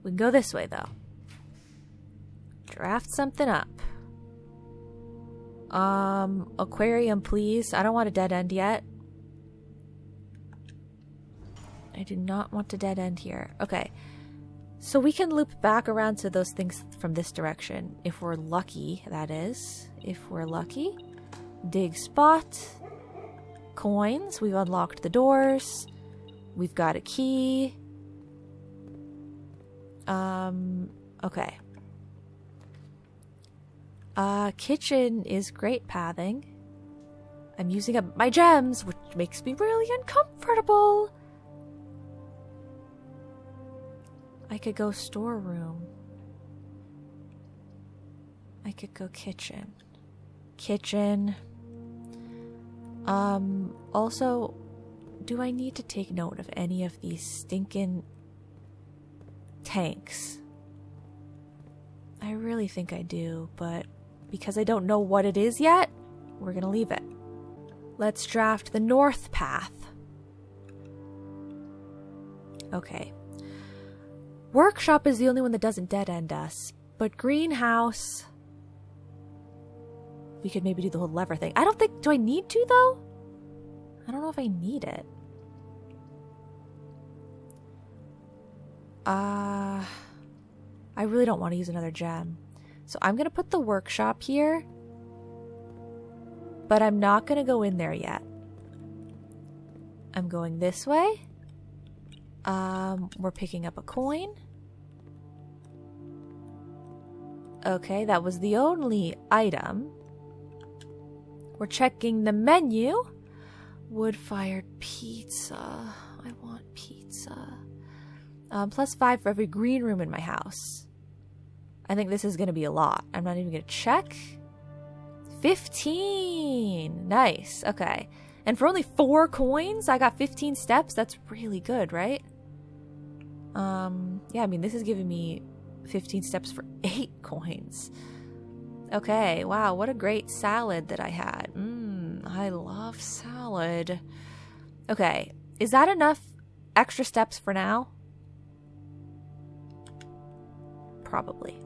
We can go this way though. Draft something up. Aquarium, please. I don't want a dead end yet. I do not want a dead end here. Okay. So we can loop back around to those things from this direction. If we're lucky, that is. If we're lucky. Dig spot. Coins. We've unlocked the doors. We've got a key. Okay. Kitchen is great pathing. I'm using up my gems, which makes me really uncomfortable. I could go storeroom. I could go kitchen. Kitchen. Also, do I need to take note of any of these stinking tanks? I really think I do, but because I don't know what it is yet, we're gonna leave it. Let's draft the north path. Okay. Workshop is the only one that doesn't dead-end us, but greenhouse... We could maybe do the whole lever thing. I don't think... Do I need to, though? I don't know if I need it. I really don't want to use another gem. So I'm going to put the workshop here. But I'm not going to go in there yet. I'm going this way. We're picking up a coin. Okay, that was the only item. We're checking the menu. Wood-fired pizza. I want pizza. +5 for every green room in my house. I think this is going to be a lot. I'm not even going to check. 15! Nice. Okay. And for only 4 coins, I got 15 steps. That's really good, right? Yeah, I mean, this is giving me 15 steps for 8 coins. Okay, wow, what a great salad that I had. I love salad. Okay, is that enough extra steps for now? Probably.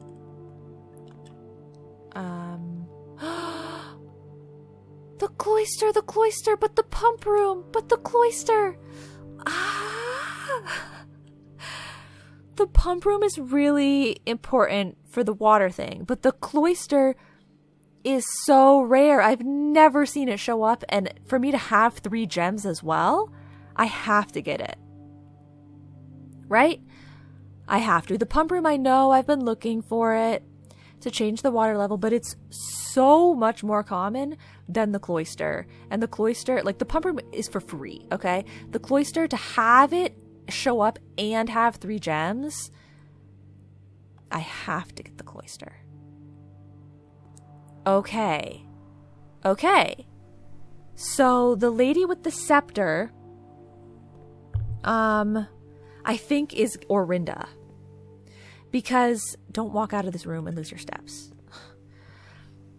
The cloister, but the pump room, but the cloister. The pump room is really important for the water thing, but the cloister is so rare. I've never seen it show up, and for me to have 3 gems as well, I have to get it. Right? I have to. The pump room, I know, I've been looking for it. to change the water level, but it's so much more common than the cloister. And the cloister, like the pump room is for free, okay? The cloister, to have it show up and have 3 gems, I have to get the cloister. Okay. Okay. So the lady with the scepter, I think is Orinda. Because don't walk out of this room and lose your steps.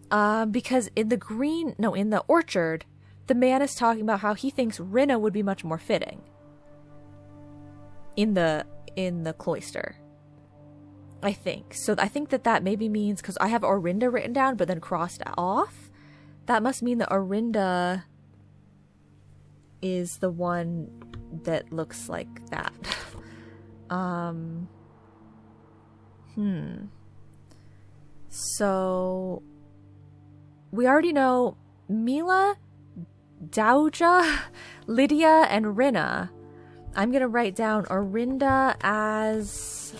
Because in the orchard, the man is talking about how he thinks Rinna would be much more fitting in the cloister. I think. So I think that maybe means, because I have Orinda written down but then crossed off, that must mean that Orinda is the one that looks like that. So we already know Mila, Dauja, Lydia, and Rinna. I'm gonna write down Orinda as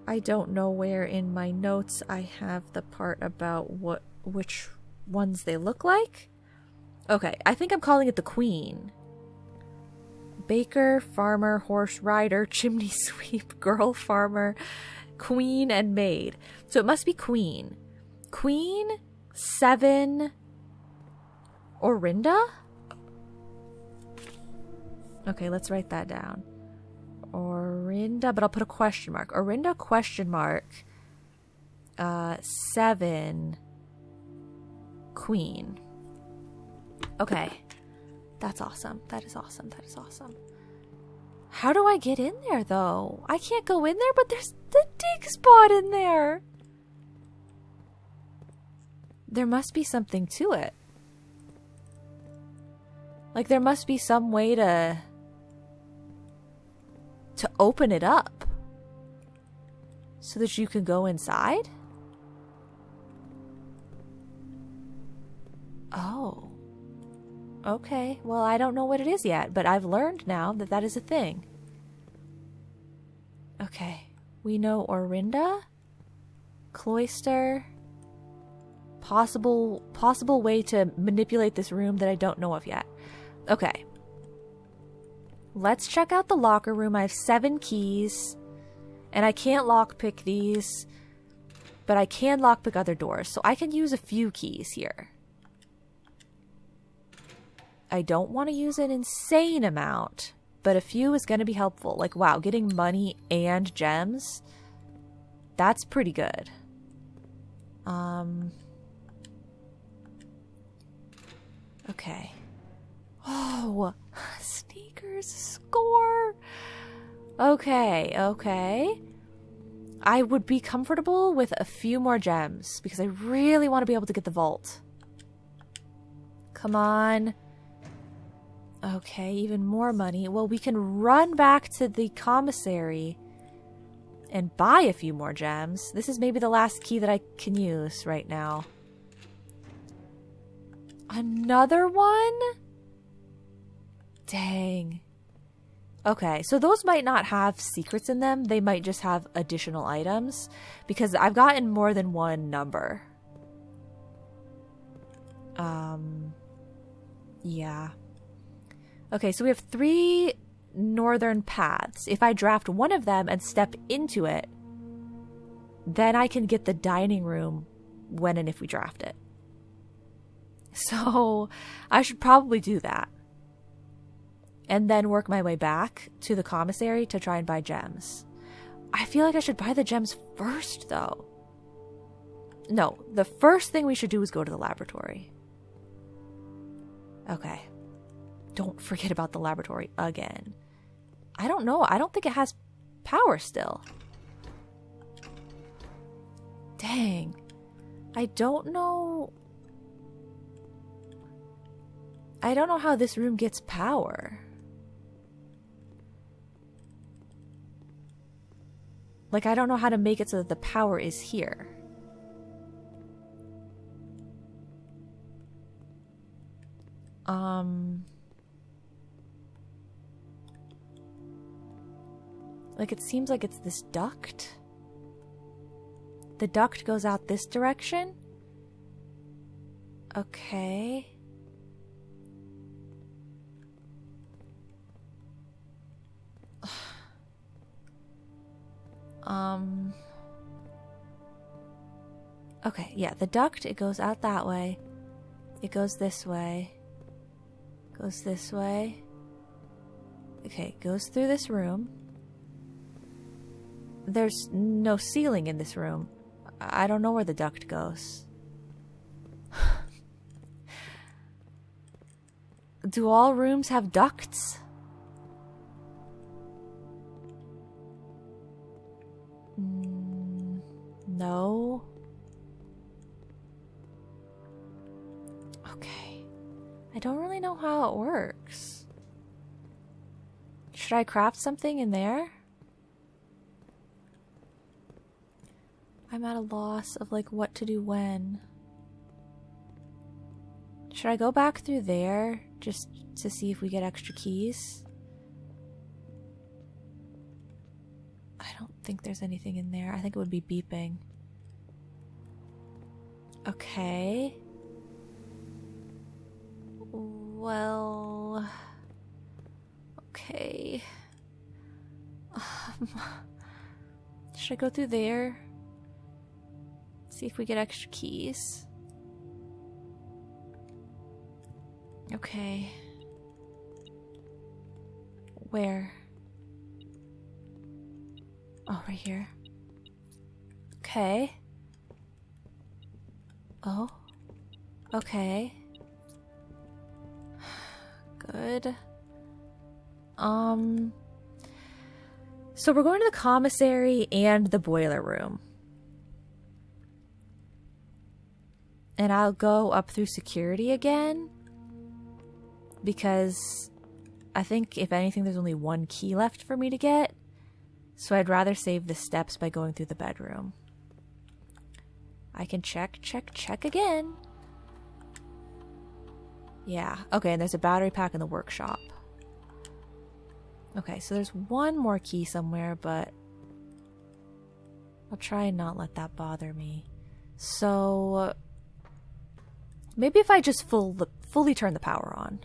I don't know where in my notes I have the part about which ones they look like. Okay, I think I'm calling it the queen. Baker, farmer, horse rider, chimney sweep, girl farmer, queen, and maid. So it must be queen. Queen, 7, Orinda? Okay, let's write that down. Orinda, but I'll put a question mark. Orinda, question mark, 7, queen. Okay. That's awesome. That is awesome. That is awesome. How do I get in there, though? I can't go in there, but there's the dig spot in there. There must be something to it. Like, there must be some way to open it up so that you can go inside? Oh. Okay, well, I don't know what it is yet, but I've learned now that that is a thing. Okay, we know Orinda, cloister, possible way to manipulate this room that I don't know of yet. Okay. Let's check out the locker room. I have 7 keys, and I can't lockpick these, but I can lockpick other doors, so I can use a few keys here. I don't want to use an insane amount, but a few is going to be helpful. Like, wow, getting money and gems, that's pretty good. Okay. Oh, sneakers score. Okay, okay. I would be comfortable with a few more gems because I really want to be able to get the vault. Come on. Okay, even more money. Well, we can run back to the commissary and buy a few more gems. This is maybe the last key that I can use right now. Another one? Dang. Okay, so those might not have secrets in them. They might just have additional items because I've gotten more than one number. Yeah. Okay, so we have 3 northern paths. If I draft one of them and step into it, then I can get the dining room when and if we draft it. So I should probably do that. And then work my way back to the commissary to try and buy gems. I feel like I should buy the gems first, though. No, the first thing we should do is go to the laboratory. Okay. Don't forget about the laboratory again. I don't know. I don't think it has power still. Dang. I don't know. I don't know how this room gets power. Like, I don't know how to make it so that the power is here. Like, it seems like it's this duct. The duct goes out this direction. Okay. Okay, yeah, the duct, it goes out that way. It goes this way. Goes this way. Okay, goes through this room. There's no ceiling in this room. I don't know where the duct goes. Do all rooms have ducts? No. Okay. I don't really know how it works. Should I craft something in there? I'm at a loss of like what to do when. Should I go back through there just to see if we get extra keys? I don't think there's anything in there. I think it would be beeping. Okay. Well... Okay. Should I go through there? See if we get extra keys. Okay. Where? Oh, right here. Okay. Oh. Okay. Good. So we're going to the commissary and the boiler room. And I'll go up through security again. Because I think, if anything, there's only one key left for me to get. So I'd rather save the steps by going through the bedroom. I can check again. Yeah. Okay, and there's a battery pack in the workshop. Okay, so there's one more key somewhere, but I'll try and not let that bother me. So maybe if I just fully turn the power on.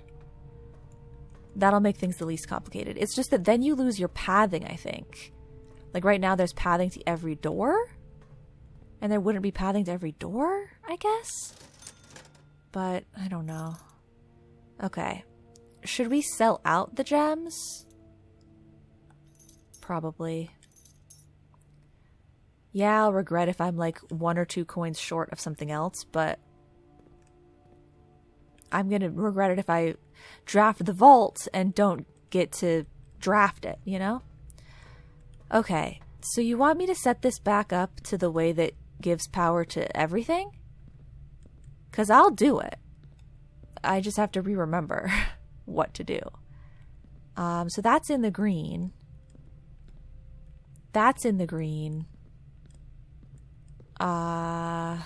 That'll make things the least complicated. It's just that then you lose your pathing, I think. Like right now there's pathing to every door. And there wouldn't be pathing to every door, I guess? But I don't know. Okay. Should we sell out the gems? Probably. Yeah, I'll regret if I'm like 1 or 2 coins short of something else, but I'm gonna regret it if I draft the vault and don't get to draft it, you know? Okay, so you want me to set this back up to the way that gives power to everything? Because I'll do it. I just have to re-remember what to do. So that's in the green. That's in the green. I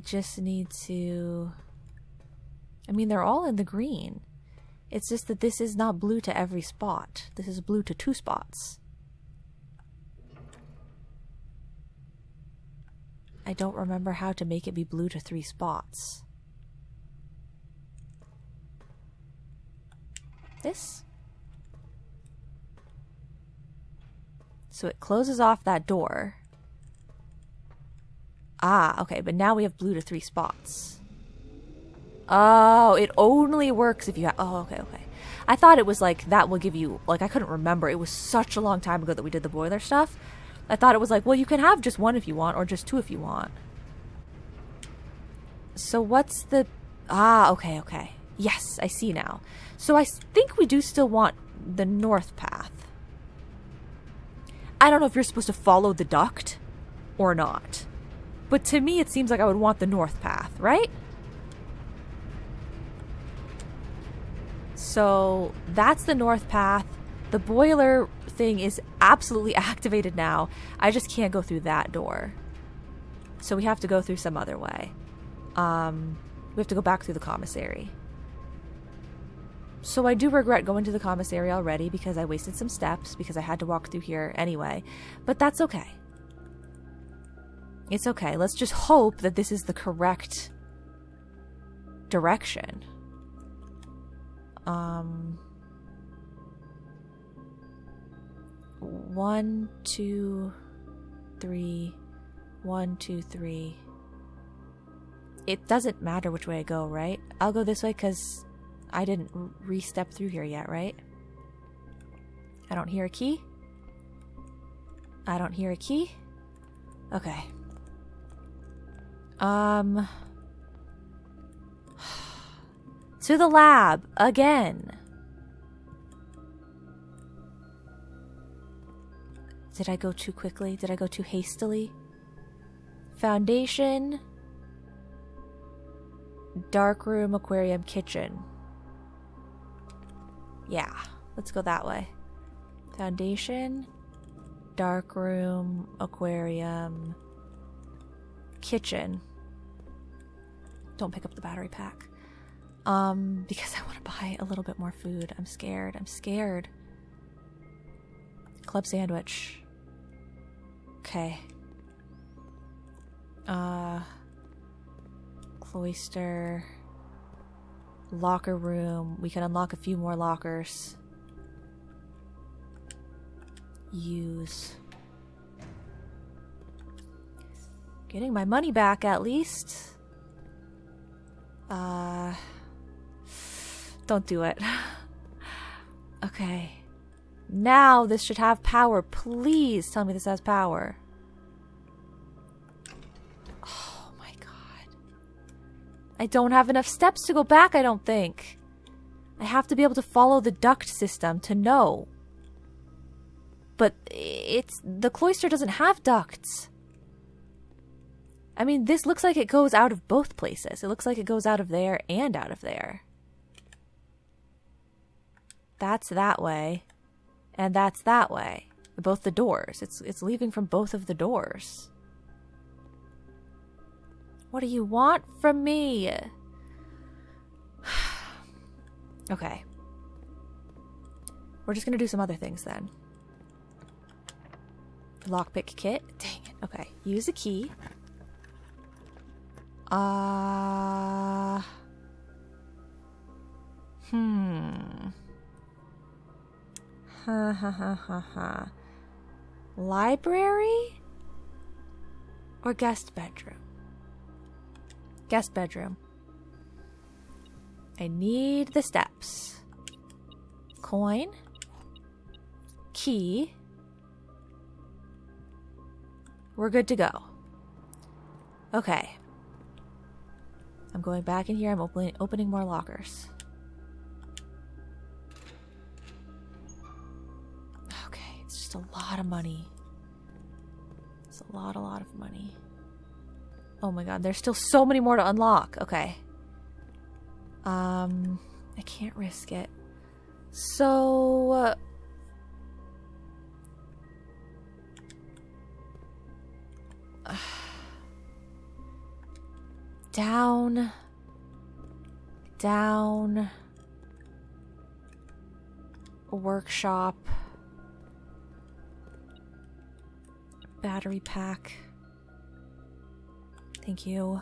just need to... I mean, they're all in the green. It's just that this is not blue to every spot. This is blue to 2 spots. I don't remember how to make it be blue to 3 spots. This? So it closes off that door. Ah, okay, but now we have blue to 3 spots. Oh, it only works if you have... Oh, okay. I thought it was like, that will give you... Like, I couldn't remember. It was such a long time ago that we did the boiler stuff. I thought it was like, well, you can have just 1 if you want, or just 2 if you want. So what's the... Ah, okay. Yes, I see now. So I think we do still want the north path. I don't know if you're supposed to follow the duct or not. But to me, it seems like I would want the north path, right? So that's the north path. The boiler thing is absolutely activated now. I just can't go through that door. So we have to go through some other way. We have to go back through the commissary. So I do regret going to the commissary already because I wasted some steps because I had to walk through here anyway. But that's okay. It's okay. Let's just hope that this is the correct direction. 1, 2, 3. 1, 2, 3. It doesn't matter which way I go, right? I'll go this way because I didn't re-step through here yet, right? I don't hear a key. I don't hear a key. Okay. To the lab again. Did I go too quickly? Did I go too hastily? Foundation. Dark room, aquarium, kitchen. Yeah, let's go that way. Foundation. Dark room, aquarium, kitchen. Don't pick up the battery pack. Because I want to buy a little bit more food. I'm scared. I'm scared. Club sandwich. Okay. Cloister. Locker room. We can unlock a few more lockers. Use. Getting my money back at least. Don't do it. Okay. Now this should have power. Please tell me this has power. Oh my god. I don't have enough steps to go back, I don't think. I have to be able to follow the duct system to know. But the cloister doesn't have ducts. I mean, this looks like it goes out of both places. It looks like it goes out of there and out of there. That's that way. And that's that way. Both the doors. It's leaving from both of the doors. What do you want from me? Okay. We're just gonna do some other things then. Lockpick kit. Dang it. Okay. Use a key. Library? Or guest bedroom? Guest bedroom. I need the steps. Coin. Key. We're good to go. Okay. I'm going back in here. I'm opening more lockers. Okay, it's just a lot of money. It's a lot of money. Oh my god, there's still so many more to unlock. Okay. I can't risk it. So... down, workshop, battery pack, thank you.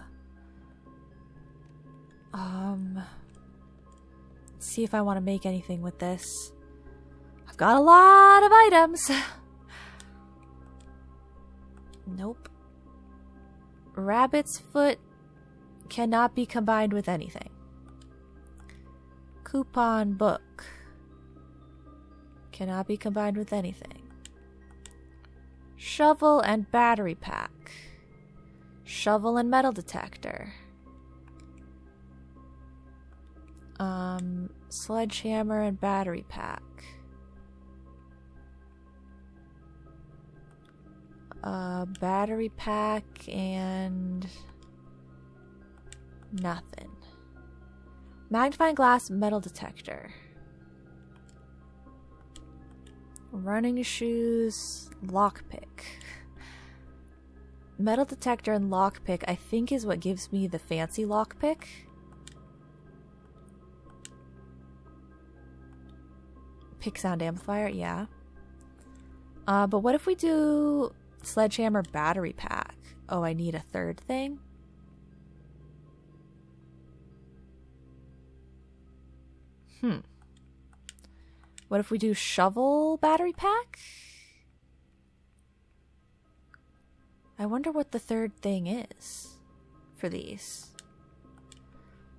See if I want to make anything with this. I've got a lot of items. Nope. Rabbit's foot cannot be combined with anything. Coupon book cannot be combined with anything. Shovel and battery pack. Shovel and metal detector. Sledgehammer and battery pack. Battery pack and nothing. Magnifying glass, metal detector. Running shoes, lockpick. Metal detector and lockpick, I think, is what gives me the fancy lockpick. Pick sound amplifier, yeah. But what if we do sledgehammer battery pack? Oh, I need a third thing? What if we do shovel battery pack? I wonder what the third thing is for these.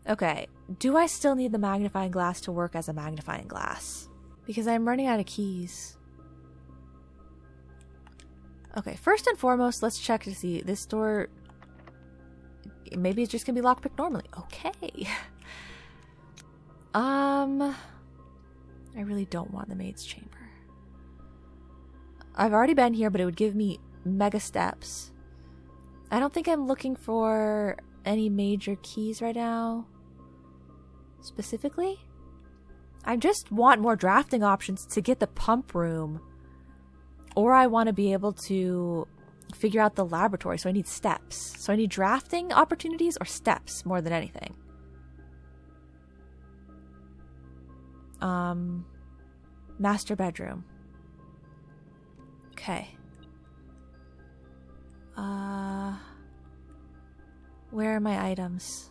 Okay, do I still need the magnifying glass to work as a magnifying glass? Because I'm running out of keys. Okay, first and foremost, let's check to see this door. Maybe it's just gonna be lockpicked normally. Okay. I really don't want the maid's chamber. I've already been here, but it would give me mega steps. I don't think I'm looking for any major keys right now. Specifically, I just want more drafting options to get the pump room. Or I want to be able to figure out the laboratory, so I need steps. So I need drafting opportunities or steps more than anything. Master bedroom. Okay. Where are my items?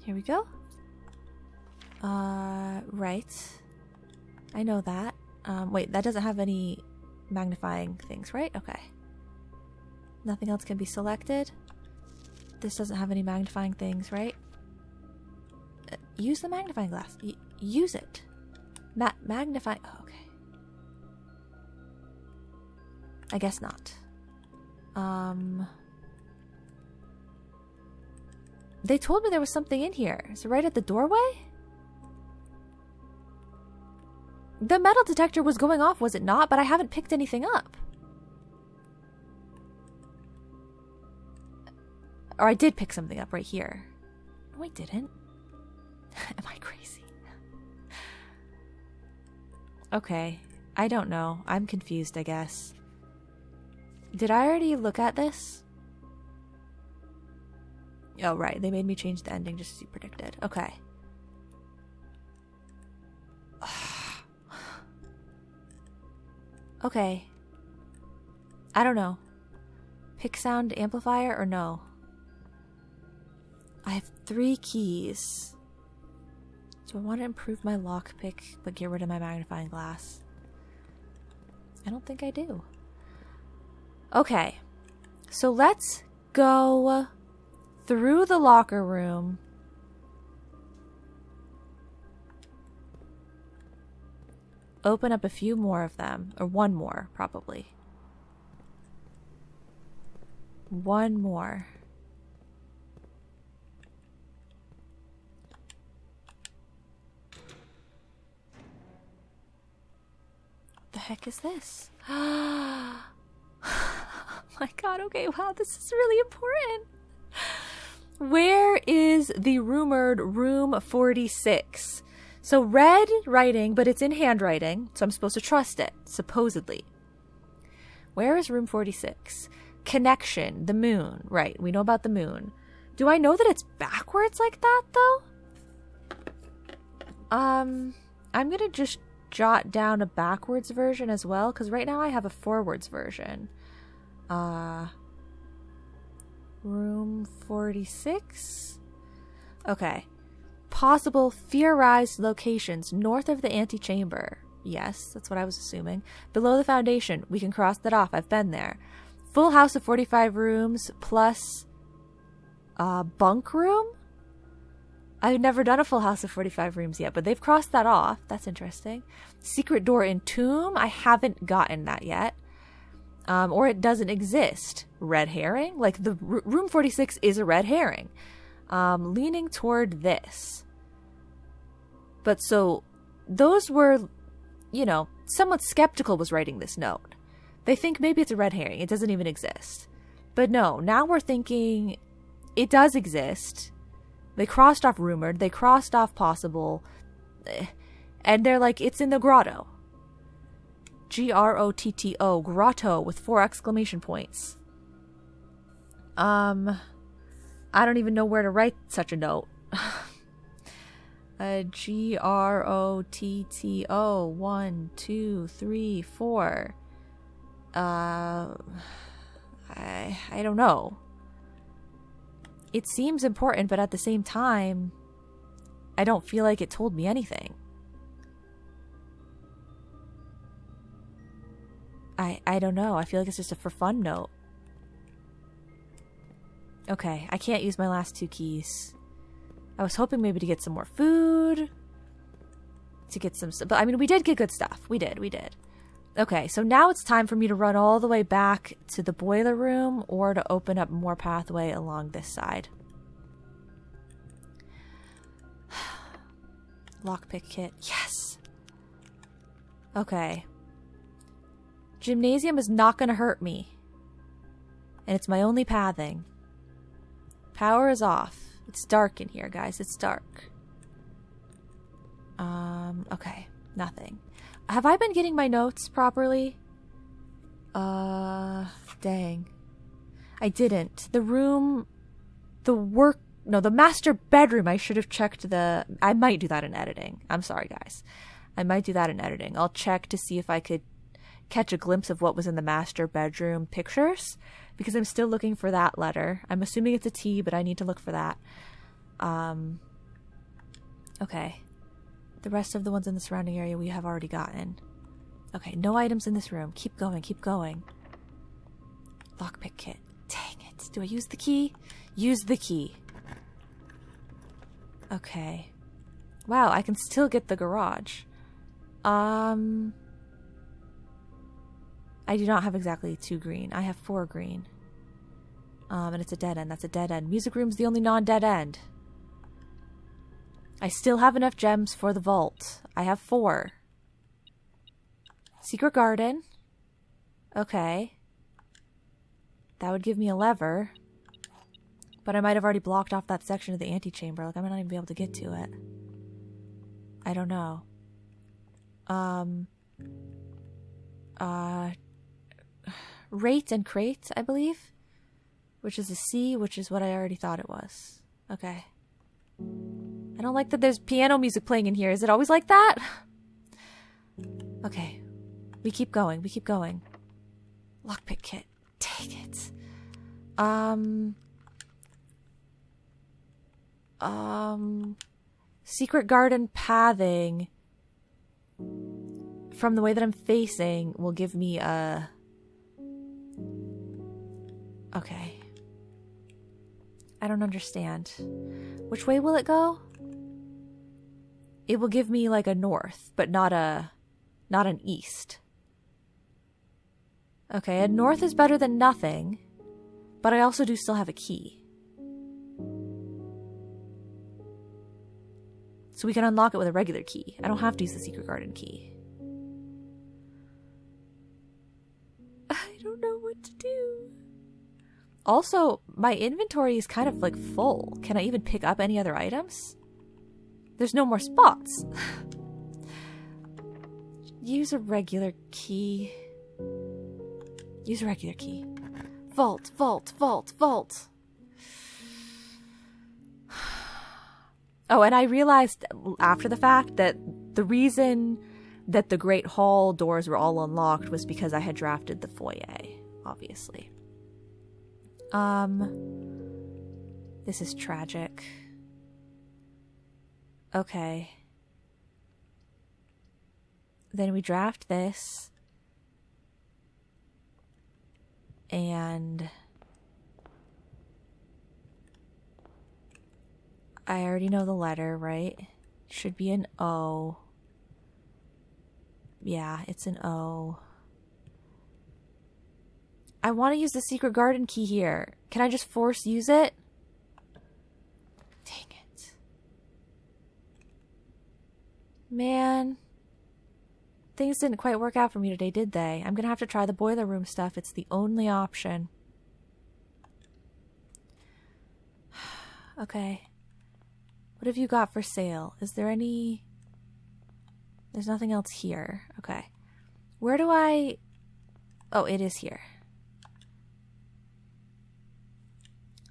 Here we go. Right. I know that. Wait, that doesn't have any magnifying things, right? Okay. Nothing else can be selected. This doesn't have any magnifying things, right? Use the magnifying glass. Use it. Magnify. Oh, okay. I guess not. They told me there was something in here. Is it right at the doorway? The metal detector was going off, was it not? But I haven't picked anything up. Or I did pick something up right here. No, I didn't. Am I crazy? Okay. I don't know. I'm confused, I guess. Did I already look at this? Oh, right. They made me change the ending just as you predicted. Okay. Okay. I don't know. Pick sound amplifier or no? I have 3 keys. So I want to improve my lockpick, but get rid of my magnifying glass. I don't think I do. Okay. So let's go through the locker room. Open up a few more of them. Or one more, probably. One more. What the heck is this? Oh my god, okay, wow, this is really important. Where is the rumored room 46? So red writing, but it's in handwriting, so I'm supposed to trust it, supposedly. Where is room 46? Connection, the moon. Right, we know about the moon. Do I know that it's backwards like that, though? I'm gonna just jot down a backwards version as well, because right now I have a forwards version. Room 46? Okay. Possible theorized locations north of the antechamber. Yes, that's what I was assuming. Below the foundation. We can cross that off. I've been there. Full house of 45 rooms plus bunk room? I've never done a full house of 45 rooms yet, but they've crossed that off. That's interesting. Secret door in tomb. I haven't gotten that yet. Or it doesn't exist. Red herring? Like, the room 46 is a red herring. Leaning toward this. But so, those were, you know, someone skeptical was writing this note. They think maybe it's a red herring. It doesn't even exist. But no, now we're thinking it does exist. They crossed off rumored. They crossed off possible. And they're like, it's in the grotto. Grotto. Grotto with 4 exclamation points. I don't even know where to write such a note. GROTTO 1 2 3 4. I don't know. It seems important, but at the same time, I don't feel like it told me anything. I don't know. I feel like it's just a for fun note. Okay, I can't use my last 2 keys. I was hoping maybe to get some more food. To get some... But I mean, we did get good stuff. We did. Okay, so now it's time for me to run all the way back to the boiler room or to open up more pathway along this side. Lockpick kit. Yes! Okay. Gymnasium is not going to hurt me. And it's my only pathing. Power is off. It's dark in here, guys. It's dark. Okay. Nothing. Have I been getting my notes properly? Dang. I didn't. The master bedroom, I should have checked I might do that in editing. I'm sorry, guys. I might do that in editing. I'll check to see if I could catch a glimpse of what was in the master bedroom pictures, because I'm still looking for that letter. I'm assuming it's a T, but I need to look for that. Okay. The rest of the ones in the surrounding area we have already gotten. Okay, no items in this room. Keep going, keep going. Lockpick kit. Dang it. Do I use the key? Use the key. Okay. Wow, I can still get the garage. I do not have exactly 2 green. I have 4 green. And it's a dead end. That's a dead end. Music room's the only non-dead end. I still have enough gems for the vault. I have 4. Secret garden. Okay. That would give me a lever. But I might have already blocked off that section of the antechamber. Like, I might not even be able to get to it. I don't know. Rate and crate, I believe. Which is a C, which is what I already thought it was. Okay. I don't like that there's piano music playing in here. Is it always like that? Okay. We keep going. We keep going. Lockpick kit. Take it. Secret garden pathing from the way that I'm facing will give me a... Okay. I don't understand. Which way will it go? It will give me like a north, but not an east. Okay, a north is better than nothing, but I also do still have a key. So we can unlock it with a regular key. I don't have to use the secret garden key. I don't know what to do. Also, my inventory is kind of like full. Can I even pick up any other items? There's no more spots. Use a regular key. Use a regular key. Vault, vault, vault, vault. Oh, and I realized after the fact that the reason that the Great Hall doors were all unlocked was because I had drafted the foyer, obviously. This is tragic. Okay. Then we draft this. And I already know the letter, right? Should be an O. Yeah, it's an O. I want to use the secret garden key here. Can I just force use it? Dang it. Man. Things didn't quite work out for me today, did they? I'm gonna have to try the boiler room stuff. It's the only option. Okay. What have you got for sale? Is there any... There's nothing else here. Okay. Where do I... Oh, it is here.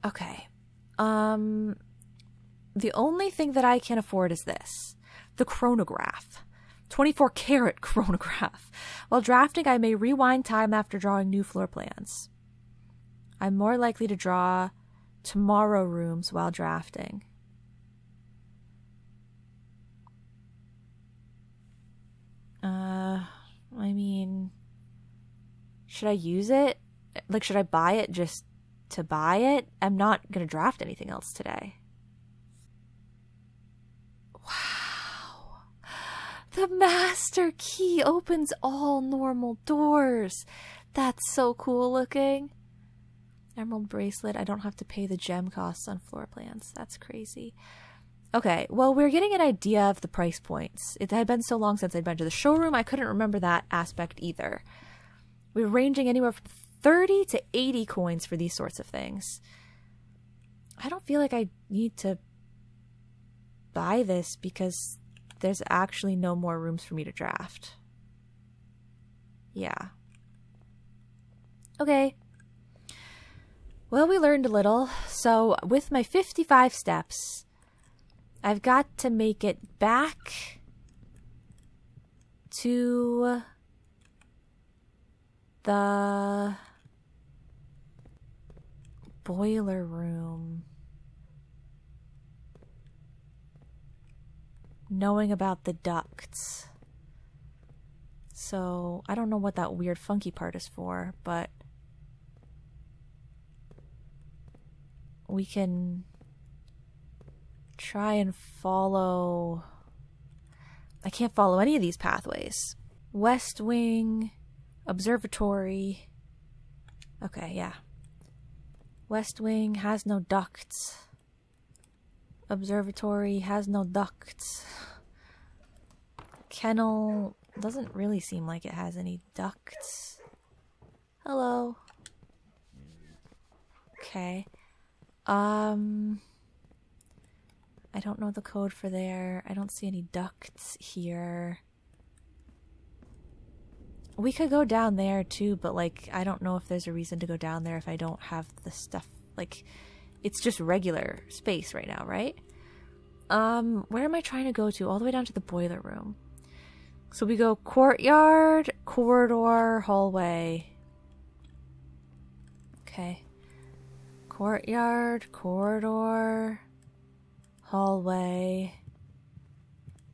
Okay. The only thing that I can afford is this. The chronograph. 24-karat chronograph. While drafting, I may rewind time after drawing new floor plans. I'm more likely to draw tomorrow rooms while drafting. I mean, should I use it? Like, should I buy it just to buy it? I'm not going to draft anything else today. Wow. The master key opens all normal doors. That's so cool looking. Emerald bracelet. I don't have to pay the gem costs on floor plans. That's crazy. Okay, well, we're getting an idea of the price points. It had been so long since I'd been to the showroom, I couldn't remember that aspect either. We're ranging anywhere from 30 to 80 coins for these sorts of things. I don't feel like I need to buy this because there's actually no more rooms for me to draft. Yeah. Okay. Well, we learned a little. So with my 55 steps, I've got to make it back to the boiler room, knowing about the ducts. So I don't know what that weird funky part is for, but we can try and follow. I can't follow any of these pathways. West Wing, Observatory. Okay, yeah. West Wing has no ducts. Observatory has no ducts. Kennel doesn't really seem like it has any ducts. Hello. Okay. I don't know the code for there. I don't see any ducts here. We could go down there too, but like, I don't know if there's a reason to go down there if I don't have the stuff. Like, it's just regular space right now, right? Where am I trying to go to? All the way down to the boiler room. So we go courtyard, corridor, hallway. Okay. Courtyard, corridor, hallway,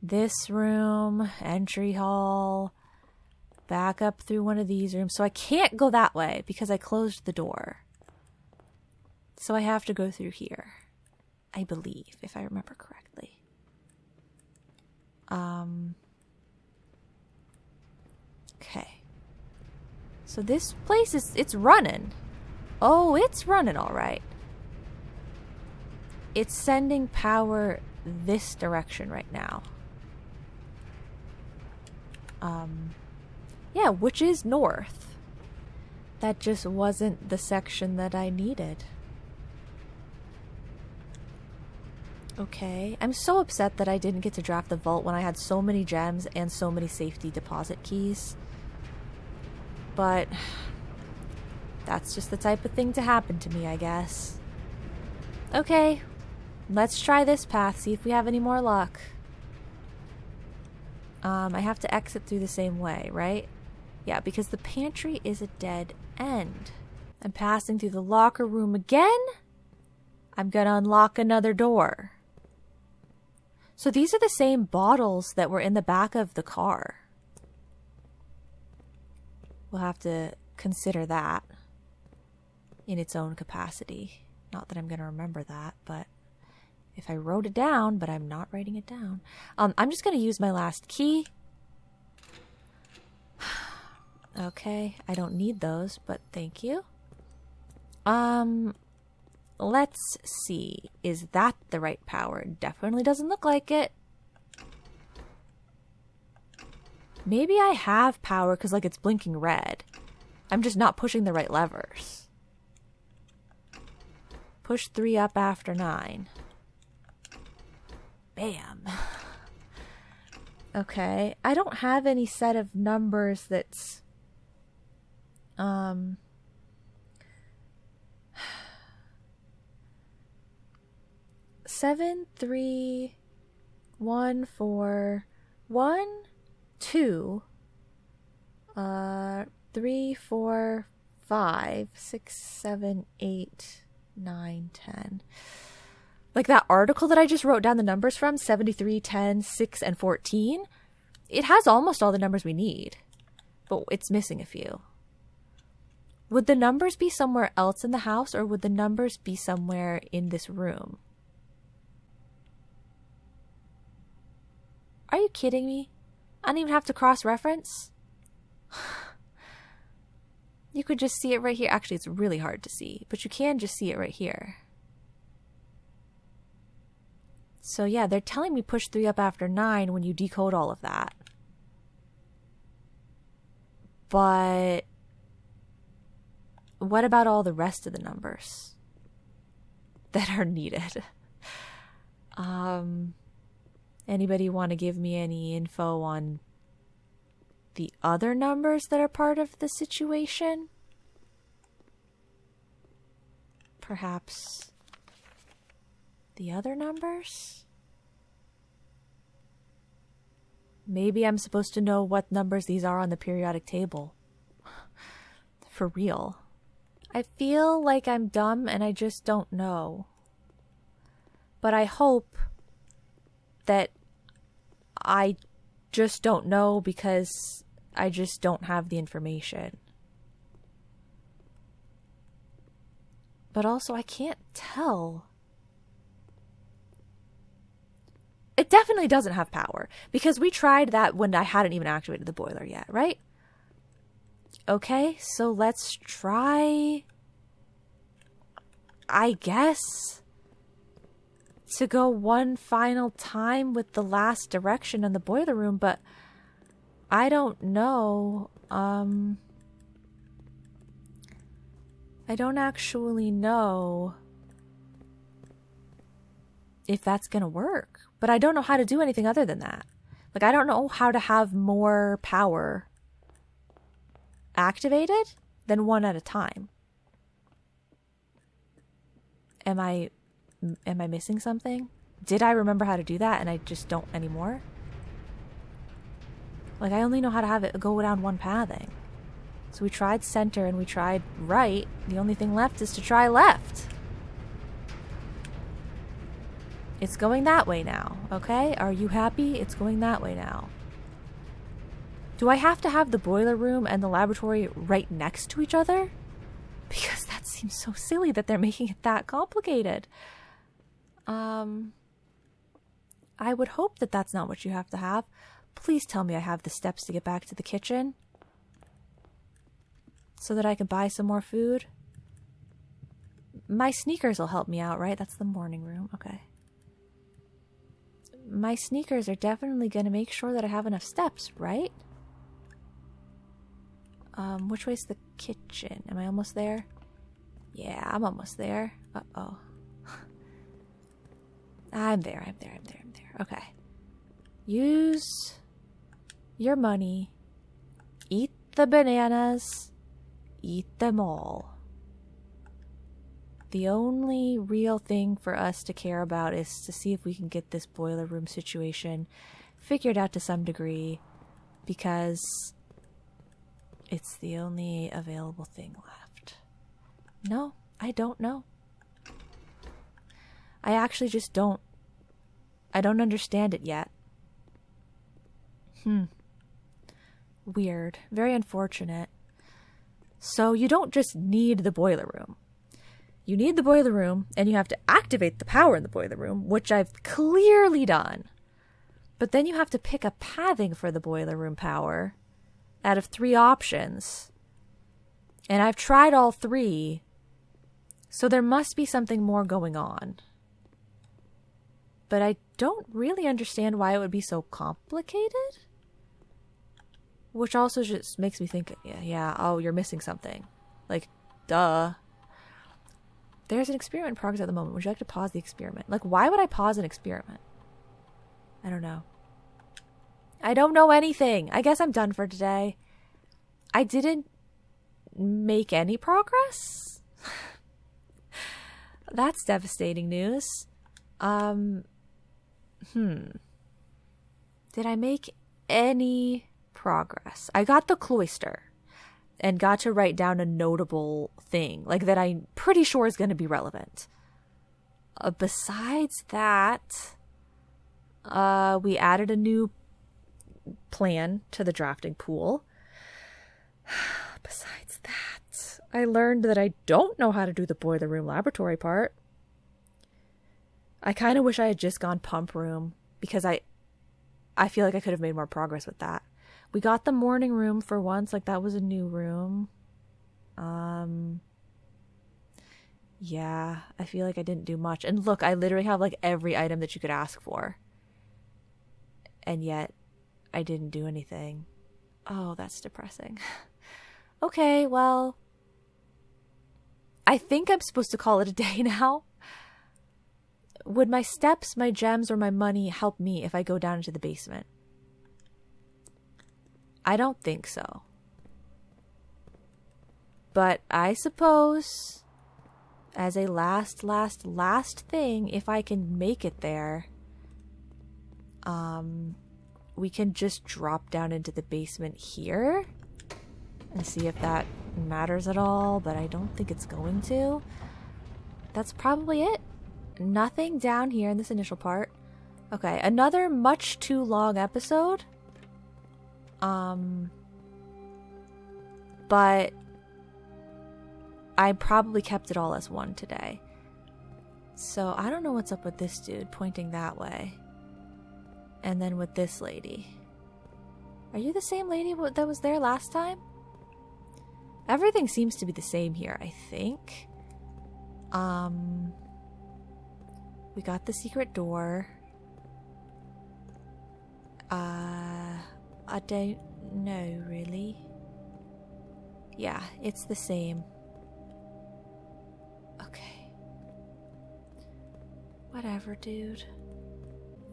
this room, entry hall, back up through one of these rooms. So I can't go that way because I closed the door. So I have to go through here, I believe, if I remember correctly. Okay. So this place it's running. Oh, it's running all right. It's sending power this direction right now. Yeah, which is north. That just wasn't the section that I needed. Okay. I'm so upset that I didn't get to draft the vault when I had so many gems and so many safety deposit keys. But that's just the type of thing to happen to me, I guess. Okay. Let's try this path, see if we have any more luck. I have to exit through the same way, right? Yeah, because the pantry is a dead end. I'm passing through the locker room again. I'm gonna unlock another door. So these are the same bottles that were in the back of the car. We'll have to consider that in its own capacity. Not that I'm gonna remember that, but if I wrote it down, but I'm not writing it down. I'm just going to use my last key. Okay, I don't need those, but thank you. Let's see. Is that the right power? Definitely doesn't look like it. Maybe I have power because, like, it's blinking red. I'm just not pushing the right levers. Push 3 up after 9. Bam. Okay. I don't have any set of numbers that's 7, 3, 1, 4, 1, 2, 3, 4, 5, 6, 7, 8, 9, 10. Like that article that I just wrote down the numbers from, 73, 10, 6, and 14, it has almost all the numbers we need, but it's missing a few. Would the numbers be somewhere else in the house, or would the numbers be somewhere in this room? Are you kidding me? I don't even have to cross-reference? You could just see it right here. Actually, it's really hard to see, but you can just see it right here. So yeah, they're telling me push 3 up after 9 when you decode all of that. But what about all the rest of the numbers that are needed? Anybody want to give me any info on the other numbers that are part of the situation? Perhaps the other numbers? Maybe I'm supposed to know what numbers these are on the periodic table. For real. I feel like I'm dumb and I just don't know. But I hope that I just don't know because I just don't have the information. But also I can't tell. It definitely doesn't have power because we tried that when I hadn't even activated the boiler yet, right? Okay, so let's try, I guess, to go one final time with the last direction in the boiler room, but I don't know. I don't actually know if that's gonna work, but I don't know how to do anything other than that. Like, I don't know how to have more power activated than one at a time. Am I missing something? Did I remember how to do that and I just don't anymore? Like, I only know how to have it go down one pathing. So we tried center and we tried right. The only thing left is to try left. It's going that way now, okay? Are you happy? It's going that way now. Do I have to have the boiler room and the laboratory right next to each other? Because that seems so silly that they're making it that complicated. I would hope that that's not what you have to have. Please tell me I have the steps to get back to the kitchen so that I can buy some more food. My sneakers will help me out, right? That's the morning room. Okay. My sneakers are definitely going to make sure that I have enough steps, right? Which way's the kitchen? Am I almost there? Yeah, I'm almost there. Uh-oh. I'm there. Okay. Use your money. Eat the bananas. Eat them all. The only real thing for us to care about is to see if we can get this boiler room situation figured out to some degree, because it's the only available thing left. No, I don't know. I actually just don't. I don't understand it yet. Weird. Very unfortunate. So you don't just need the boiler room. You need the boiler room, and you have to activate the power in the boiler room, which I've clearly done. But then you have to pick a pathing for the boiler room power out of 3 options. And I've tried all 3, so there must be something more going on. But I don't really understand why it would be so complicated. Which also just makes me think, oh, you're missing something. Like, duh. There's an experiment in progress at the moment. Would you like to pause the experiment? Like, why would I pause an experiment? I don't know. I don't know anything. I guess I'm done for today. I didn't make any progress? That's devastating news. Did I make any progress? I got the cloister and got to write down a notable thing, like that I'm pretty sure is going to be relevant. Besides that, we added a new plan to the drafting pool. Besides that, I learned that I don't know how to do the boiler room laboratory part. I kind of wish I had just gone pump room because I feel like I could have made more progress with that. We got the morning room for once, like that was a new room. Yeah, I feel like I didn't do much. And look, I literally have like every item that you could ask for. And yet, I didn't do anything. Oh, that's depressing. Okay, well, I think I'm supposed to call it a day now. Would my steps, my gems, or my money help me if I go down into the basement? I don't think so. But I suppose, as a last thing, if I can make it there, we can just drop down into the basement here and see if that matters at all, but I don't think it's going to. That's probably it. Nothing down here in this initial part. Okay, another much too long episode. But I probably kept it all as one today. So I don't know what's up with this dude pointing that way. And then with this lady. Are you the same lady that was there last time? Everything seems to be the same here, I think. We got the secret door. I don't know, really. Yeah, it's the same. Okay. Whatever, dude.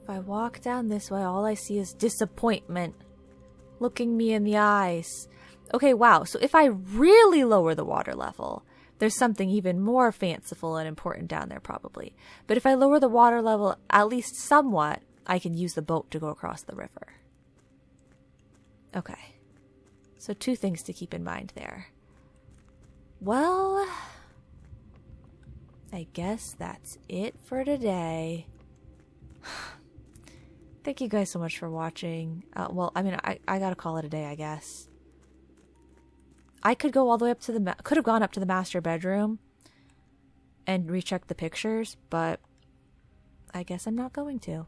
If I walk down this way, all I see is disappointment looking me in the eyes. Okay, wow. So if I really lower the water level, there's something even more fanciful and important down there probably. But if I lower the water level at least somewhat, I can use the boat to go across the river. Okay. So 2 things to keep in mind there. Well, I guess that's it for today. Thank you guys so much for watching. Well, I mean, I gotta call it a day, I guess. I could go all the way up to could have gone up to the master bedroom and recheck the pictures, but I guess I'm not going to.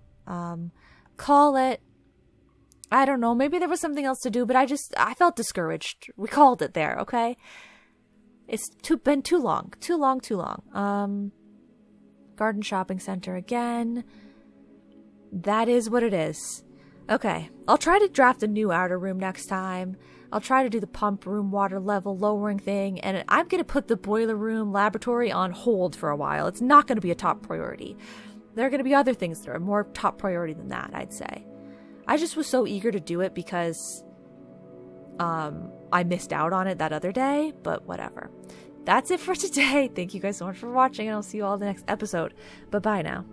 Call it. I don't know. Maybe there was something else to do, but I felt discouraged. We called it there, okay? It's been too long. Too long. Garden shopping center again. That is what it is. Okay. I'll try to draft a new outer room next time. I'll try to do the pump room water level lowering thing, and I'm going to put the boiler room laboratory on hold for a while. It's not going to be a top priority. There are going to be other things that are more top priority than that, I'd say. I just was so eager to do it because I missed out on it that other day, but whatever. That's it for today. Thank you guys so much for watching, and I'll see you all in the next episode. Bye-bye now.